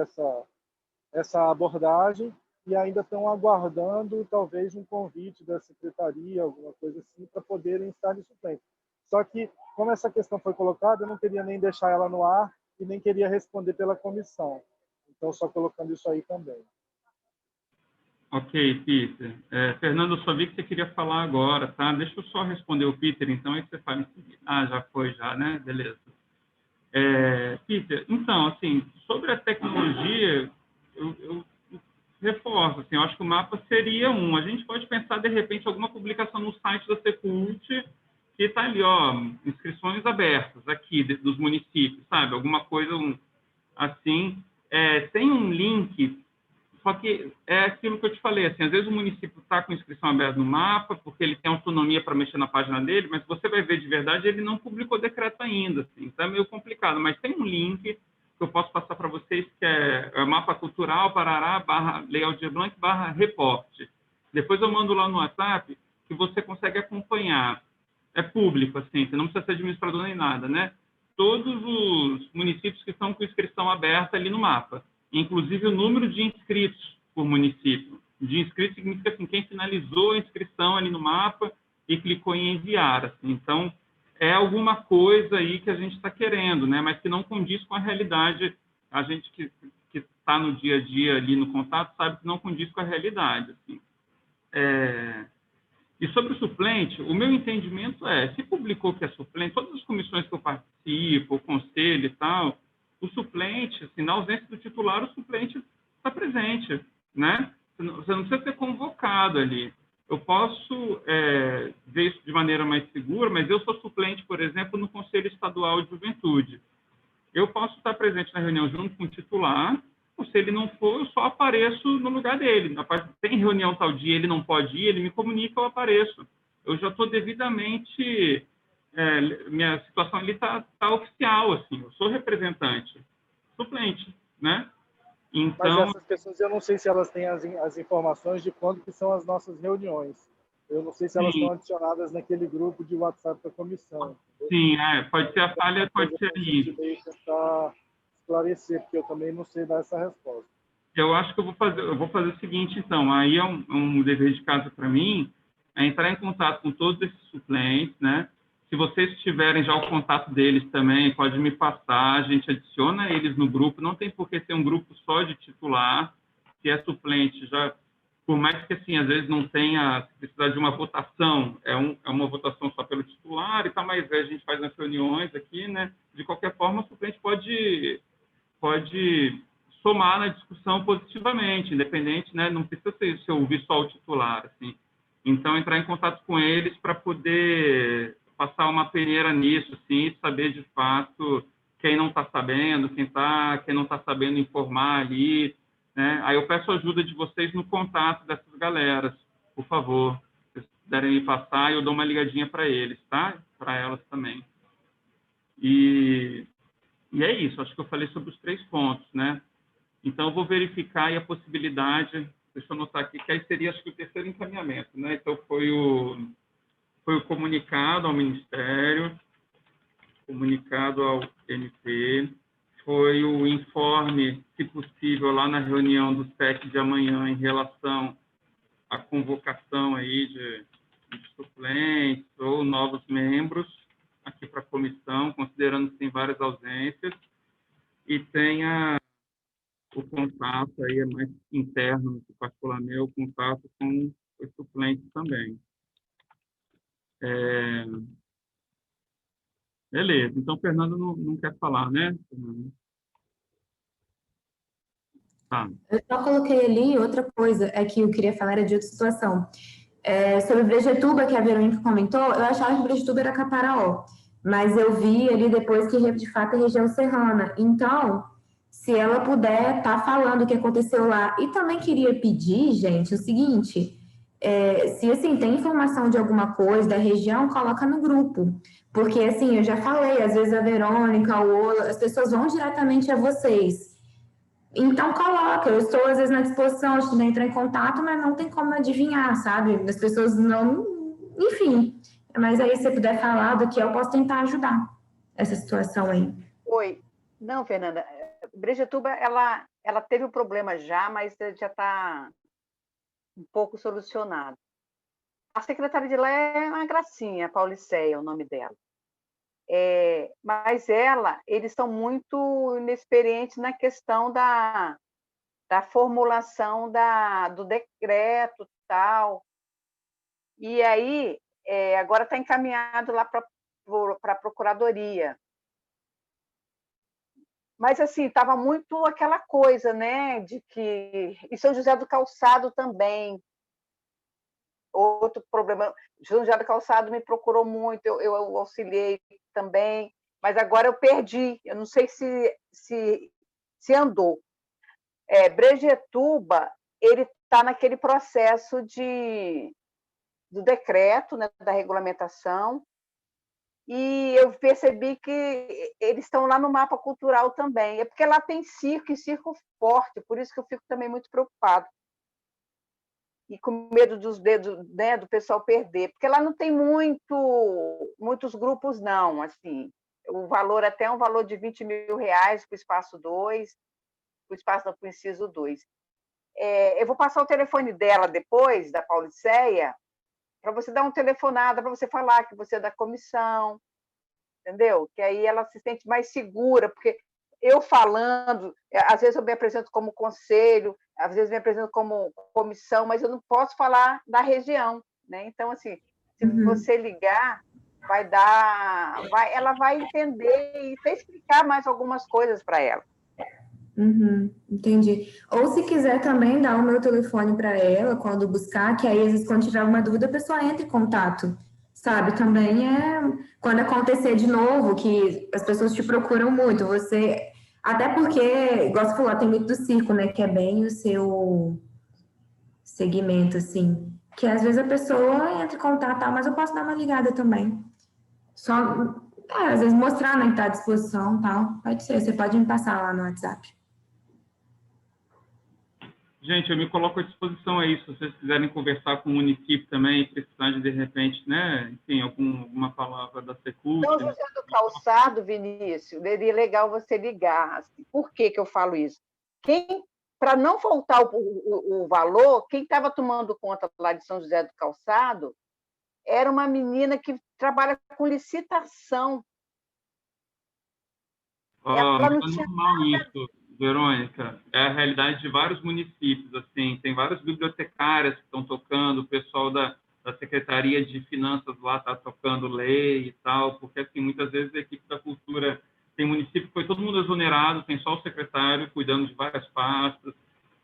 essa abordagem e ainda estão aguardando talvez um convite da secretaria, alguma coisa assim, para poderem estar de suplente. Só que, como essa questão foi colocada, eu não queria nem deixar ela no ar e nem queria responder pela comissão. Então, só colocando isso aí também. Ok, Peter. Fernando, eu só vi que você queria falar agora, tá? Deixa eu só responder o Peter, então, aí você fala em seguida. Já foi, né? Beleza. Peter, então, assim, sobre a tecnologia, eu reforço, assim, eu acho que o mapa seria a gente pode pensar, de repente, alguma publicação no site da Secult, que está ali, inscrições abertas aqui dos municípios, sabe? Alguma coisa assim. Tem um link, só que é aquilo que eu te falei, assim, às vezes o município está com inscrição aberta no mapa, porque ele tem autonomia para mexer na página dele, mas você vai ver de verdade, ele não publicou decreto ainda, assim, então é meio complicado, mas tem um link que eu posso passar para vocês, que é mapa cultural, Parará, /layout blank, /report. Depois eu mando lá no WhatsApp, que você consegue acompanhar. É público, assim, você não precisa ser administrador nem nada, né? Todos os municípios que estão com inscrição aberta ali no mapa, inclusive o número de inscritos por município. De inscritos significa assim, quem finalizou a inscrição ali no mapa e clicou em enviar. Assim. Então, é alguma coisa aí que a gente está querendo, né? Mas que não condiz com a realidade. A gente que está no dia a dia ali no contato sabe que não condiz com a realidade. Assim. E sobre o suplente, o meu entendimento se publicou que é suplente, todas as comissões que eu participo, o conselho e tal, o suplente, assim, na ausência do titular, o suplente está presente, né? Você não precisa ser convocado ali. Eu posso ver isso de maneira mais segura, mas eu sou suplente, por exemplo, no Conselho Estadual de Juventude. Eu posso estar presente na reunião junto com o titular, ou se ele não for, eu só apareço no lugar dele. Tem reunião tal dia, ele não pode ir, ele me comunica, eu apareço. Eu já estou devidamente... minha situação ali está oficial, assim. Eu sou representante, suplente, né? Então... Mas essas pessoas, eu não sei se elas têm as informações de quando que são as nossas reuniões. Eu não sei se elas estão adicionadas naquele grupo de WhatsApp da comissão. Sim, pode ser a falha, pode ser ali. Tentar esclarecer, porque eu também não sei dar essa resposta. Eu acho que eu vou fazer o seguinte, então, aí é um dever de casa para mim, é entrar em contato com todos esses suplentes, né? Se vocês tiverem já o contato deles também, pode me passar, a gente adiciona eles no grupo, não tem por que ser um grupo só de titular, se é suplente, já, por mais que, assim, às vezes não tenha, se precisar de uma votação, é uma votação só pelo titular e tal, mas a gente faz as reuniões aqui, né? De qualquer forma, o suplente pode somar na discussão positivamente, independente, né? Não precisa ser se eu ouvir só o titular, assim. Então, entrar em contato com eles para poder passar uma peneira nisso, assim, saber de fato quem não está sabendo, quem não está sabendo informar ali, né? Aí eu peço ajuda de vocês no contato dessas galeras, por favor. Se vocês puderem me passar, eu dou uma ligadinha para eles, tá? Para elas também. E é isso, acho que eu falei sobre os 3 pontos, né? Então, eu vou verificar aí a possibilidade, deixa eu anotar aqui, que aí seria, acho que, o terceiro encaminhamento, né? Então, foi o comunicado ao Ministério, comunicado ao MP, foi o informe, se possível, lá na reunião do SEC de amanhã, em relação à convocação aí de suplentes ou novos membros aqui para a comissão, considerando que tem várias ausências, e tem o contato aí é mais interno, no particular meu, o contato com os suplentes também. Beleza, então o Fernando não quer falar, né? Tá. Eu só coloquei ali outra coisa, é que eu queria falar era de outra situação. Sobre Brejetuba, que a Verônica comentou, eu achava que Brejetuba era Caparaó, mas eu vi ali depois que de fato é região serrana. Então, se ela puder estar falando o que aconteceu lá. E também queria pedir, gente, o seguinte, se assim, tem informação de alguma coisa da região, coloca no grupo. Porque assim, eu já falei, às vezes a Verônica, o Ola, as pessoas vão diretamente a vocês. Então, coloca. Eu estou, às vezes, na disposição de entrar em contato, mas não tem como adivinhar, sabe? As pessoas não... Enfim. Mas aí, se você puder falar do que eu posso tentar ajudar essa situação aí. Oi. Não, Fernanda. Brejetuba, ela teve um problema já, mas já está um pouco solucionado. A secretária de lá é uma gracinha, a Pauliceia é o nome dela. Mas eles são muito inexperientes na questão da formulação do decreto e tal. E aí, agora está encaminhado lá para a Procuradoria. Mas, assim, estava muito aquela coisa, né, de que... E São José do Calçado também. Outro problema, São José do Calçado me procurou muito, eu auxiliei também, mas agora eu perdi, eu não sei se andou. Brejetuba, ele está naquele processo do decreto, né, da regulamentação, e eu percebi que eles estão lá no mapa cultural também. É porque lá tem circo, e circo forte, por isso que eu fico também muito preocupado. E com medo dos dedos, né, do pessoal perder, porque lá não tem muitos grupos, não. Assim, o valor até é um valor de R$20 mil para o espaço 2, para o espaço do inciso 2. Eu vou passar o telefone dela depois, da Pauliceia, para você dar uma telefonada, para você falar que você é da comissão, entendeu? Que aí ela se sente mais segura, porque eu falando, às vezes eu me apresento como conselho, às vezes me apresento como comissão, mas eu não posso falar da região, né? Então, assim, se você ligar, ela vai entender e até explicar mais algumas coisas para ela. Entendi. Ou se quiser também dar o meu telefone para ela quando buscar, que aí às vezes quando tiver alguma dúvida a pessoa entra em contato, sabe? Também quando acontecer de novo que as pessoas te procuram muito, até porque, igual você falou, tem muito do circo, né? Que é bem o seu segmento, assim, que às vezes a pessoa entra em contato, mas eu posso dar uma ligada também. Só, às vezes mostrar, né, que tá à disposição e tal. Pode ser, você pode me passar lá no WhatsApp. Gente, eu me coloco à disposição aí, se vocês quiserem conversar com o município também, precisar de repente, né, enfim, alguma palavra da Secult. São José do Calçado, Vinícius, seria legal você ligar. Assim. Por que eu falo isso? Para não faltar o valor, quem estava tomando conta lá de São José do Calçado era uma menina que trabalha com licitação. Ela não tinha normal isso, Verônica. É a realidade de vários municípios, assim. Tem várias bibliotecárias que estão tocando, o pessoal da Secretaria de Finanças lá está tocando lei e tal, porque, assim, muitas vezes a equipe da cultura tem município que foi todo mundo exonerado, tem só o secretário cuidando de várias pastas.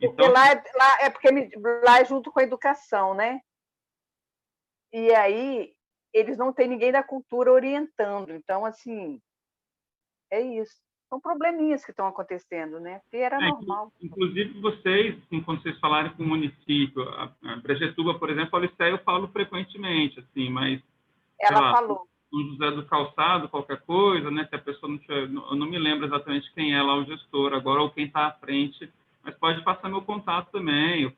Então, porque lá é junto com a educação, né? E aí eles não têm ninguém da cultura orientando. Então, assim, é isso. São probleminhas que estão acontecendo, né? Porque era normal. Inclusive, vocês, assim, quando vocês falarem com o município, a Brejetuba, por exemplo, a Alicéia eu falo frequentemente, assim, mas... Ela falou. São José do Calçado, qualquer coisa, né? Se a pessoa não tiver... Eu não me lembro exatamente quem é lá o gestor agora ou quem está à frente, mas pode passar meu contato também.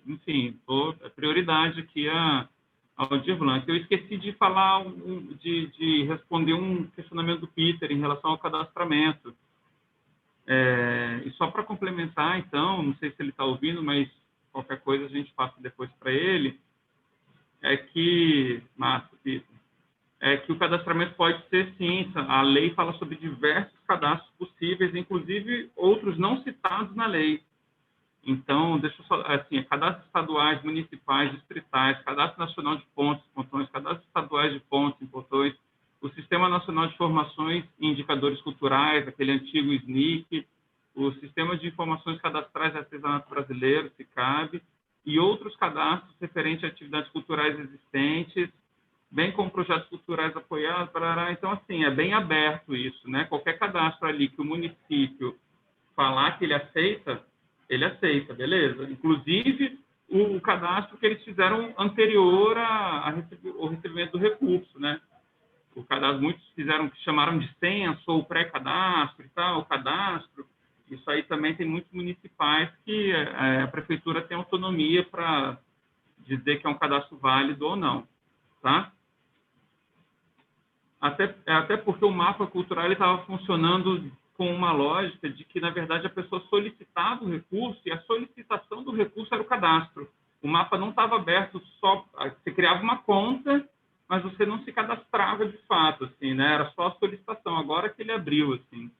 Enfim, é prioridade aqui ao Dirlan. Eu esqueci de falar, de responder um questionamento do Peter em relação ao cadastramento. E só para complementar, então, não sei se ele está ouvindo, mas qualquer coisa a gente passa depois para ele, que o cadastramento pode ser, sim, a lei fala sobre diversos cadastros possíveis, inclusive outros não citados na lei. Então, deixa eu só, assim, cadastros estaduais, municipais, distritais, cadastro nacional de pontos e pontões, cadastros estaduais de pontos e pontões, o Sistema Nacional de Informações e Indicadores Culturais, aquele antigo SNIC, o Sistema de Informações Cadastrais e Artesanato Brasileiro, SICAB, e outros cadastros referentes a atividades culturais existentes, bem como projetos culturais apoiados, parará. Então, assim, é bem aberto isso, né? Qualquer cadastro ali que o município falar que ele aceita, beleza? Inclusive, o cadastro que eles fizeram anterior ao recebimento do recurso, né? O cadastro, muitos fizeram, que chamaram de censo ou pré-cadastro e tal, o cadastro. Isso aí também tem muitos municipais que a prefeitura tem autonomia para dizer que é um cadastro válido ou não, tá? Até porque o mapa cultural estava funcionando com uma lógica de que, na verdade, a pessoa solicitava o recurso e a solicitação do recurso era o cadastro. O mapa não estava aberto só... Você criava uma conta, mas você não se cadastrava de fato, assim, né? Era só a solicitação. Agora que ele abriu, assim.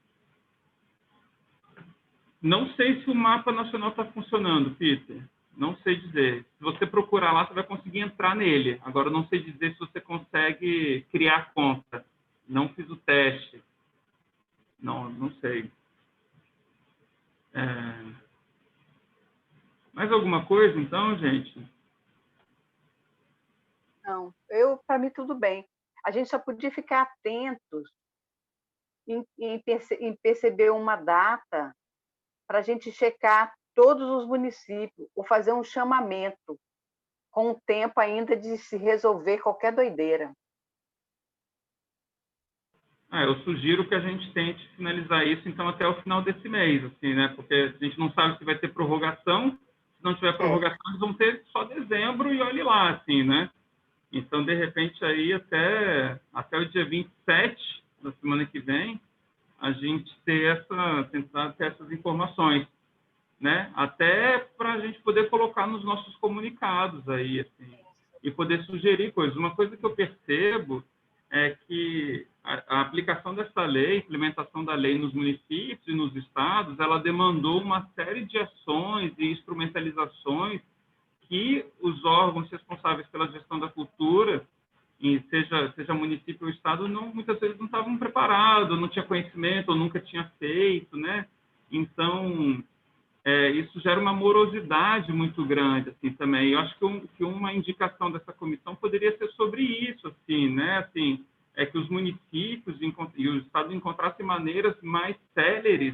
Não sei se o mapa nacional está funcionando, Peter. Não sei dizer. Se você procurar lá, você vai conseguir entrar nele. Agora, não sei dizer se você consegue criar conta. Não fiz o teste. Não sei. Mais alguma coisa, então, gente? Não, para mim, tudo bem. A gente só podia ficar atentos em perceber uma data para a gente checar todos os municípios, ou fazer um chamamento, com o tempo ainda de se resolver qualquer doideira. Eu sugiro que a gente tente finalizar isso, então, até o final desse mês, assim, né? Porque a gente não sabe se vai ter prorrogação. Se não tiver prorrogação, eles vão ter só dezembro e olhe lá, assim, né? Então, de repente, aí até o dia 27 da semana que vem, a gente tentar ter essas informações, né? Até para a gente poder colocar nos nossos comunicados aí, assim, e poder sugerir coisas. Uma coisa que eu percebo é que a aplicação dessa lei, implementação da lei nos municípios e nos estados, ela demandou uma série de ações e instrumentalizações que os órgãos responsáveis pela gestão da cultura, seja município ou estado, muitas vezes não estavam preparados, não tinha conhecimento, ou nunca tinha feito, né? Então, isso gera uma morosidade muito grande, assim, também. Eu acho que uma indicação dessa comissão poderia ser sobre isso, assim, né? Assim, que os municípios e os estados encontrassem maneiras mais céleres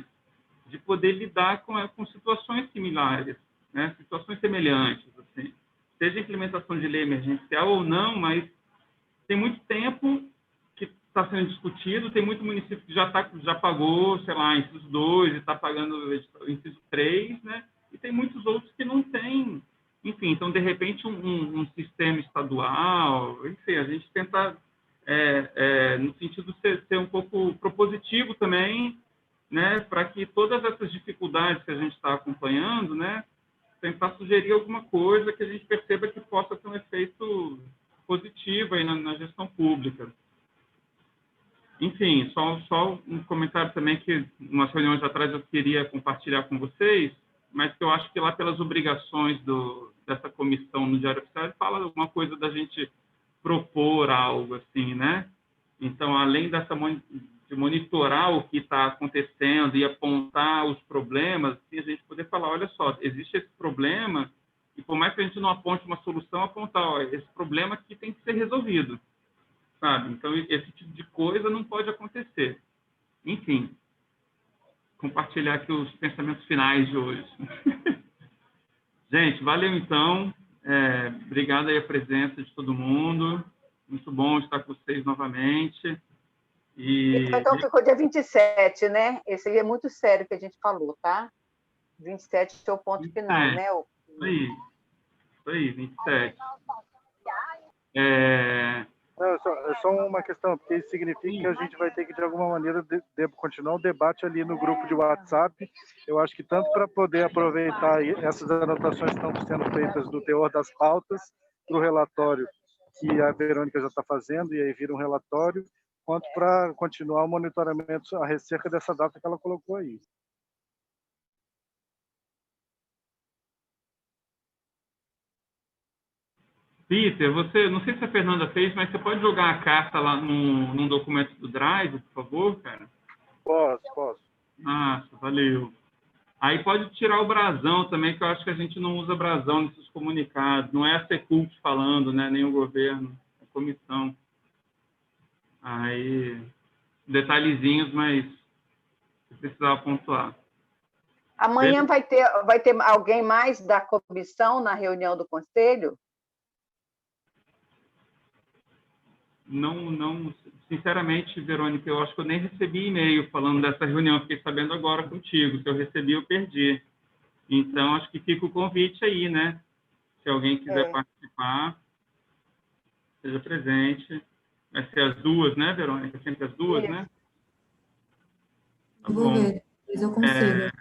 de poder lidar com situações similares, né? Situações semelhantes, assim. Seja implementação de lei emergencial ou não, mas tem muito tempo que está sendo discutido, tem muito município que já pagou, sei lá, inciso 2 e está pagando inciso 3, né? e tem muitos outros que não têm. Enfim, então, de repente, um sistema estadual, enfim, a gente tenta, no sentido de ser um pouco propositivo também, né, para que todas essas dificuldades que a gente está acompanhando, né, tentar sugerir alguma coisa que a gente perceba que possa ter um efeito positivo aí na gestão pública. Enfim, só um comentário também que, umas reuniões atrás, eu queria compartilhar com vocês, mas que eu acho que lá pelas obrigações dessa comissão no Diário Oficial, fala alguma coisa da gente propor algo assim, né? Então, além de monitorar o que está acontecendo e apontar os problemas, assim, a gente poder falar, olha só, existe esse problema, e por mais que a gente não aponte uma solução, apontar, ó, esse problema aqui tem que ser resolvido, sabe? Então, esse tipo de coisa não pode acontecer. Enfim, compartilhar aqui os pensamentos finais de hoje. Gente, valeu então. Obrigado aí a presença de todo mundo. Muito bom estar com vocês novamente. Então ficou dia 27, né? Esse aí é muito sério que a gente falou, tá? 27 é o ponto 27. Final, né? Isso aí, 27. Não, é só uma questão, porque isso significa que a gente vai ter que, de alguma maneira, continuar o debate ali no grupo de WhatsApp. Eu acho que tanto para poder aproveitar essas anotações que estão sendo feitas do teor das pautas para o relatório que a Verônica já está fazendo, e aí vira um relatório, quanto para continuar o monitoramento acerca dessa data que ela colocou aí. Peter, você, não sei se a Fernanda fez, mas você pode jogar a carta lá num documento do Drive, por favor, cara? Posso. Nossa, valeu. Aí pode tirar o brasão também, que eu acho que a gente não usa brasão nesses comunicados. Não é a Secult falando, né? Nem o governo, é a comissão. Aí, detalhezinhos, mas eu precisava pontuar. Amanhã vai ter alguém mais da comissão na reunião do conselho? Não, sinceramente, Verônica, eu acho que eu nem recebi e-mail falando dessa reunião, fiquei sabendo agora contigo. Se eu recebi, eu perdi. Então, acho que fica o convite aí, né? Se alguém quiser participar, seja presente. Vai ser as duas, né, Verônica? Sempre as duas, né? Tá bom. Vou ver, depois eu consigo.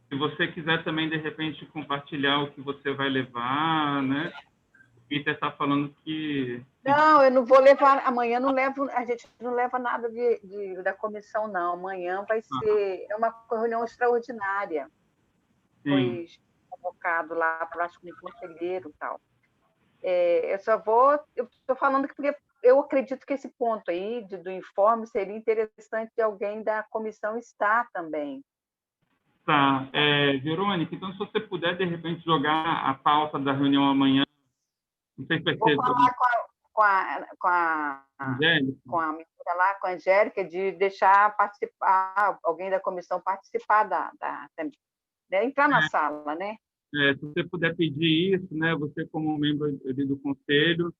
Se você quiser também, de repente, compartilhar o que você vai levar, né? O Peter está falando que... Não, eu não vou levar, amanhã não levo, a gente não leva nada da comissão, não. Amanhã vai ser uma reunião extraordinária. Sim. Foi convocado lá para o conselheiro e tal. Eu estou falando que porque eu acredito que esse ponto aí do informe seria interessante de alguém da comissão estar também. Tá. Verônica, então se você puder, de repente, jogar a pauta da reunião amanhã, não sei se vai ser... Vou falar com a Angélica? Com a menina lá, com a Angélica, de deixar participar, alguém da comissão participar entrar na sala, né? Se você puder pedir isso, né, você como membro ali do conselho,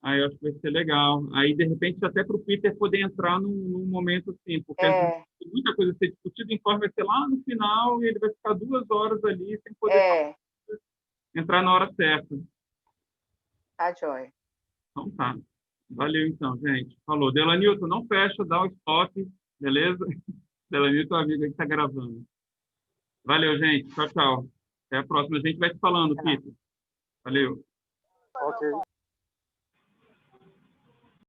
aí eu acho que vai ser legal. Aí, de repente, até para o Peter poder entrar num momento assim, porque tem muita coisa a ser discutida, o informe vai ser lá no final e ele vai ficar 2 horas ali sem poder entrar na hora certa. Tá, joia. Então tá. Valeu então, gente. Falou. Delanilton, não fecha, dá o stop, beleza? Delanilton, amigo aí que está gravando. Valeu, gente. Tchau, tchau. Até a próxima. A gente vai se falando, Peter. Valeu. Ok.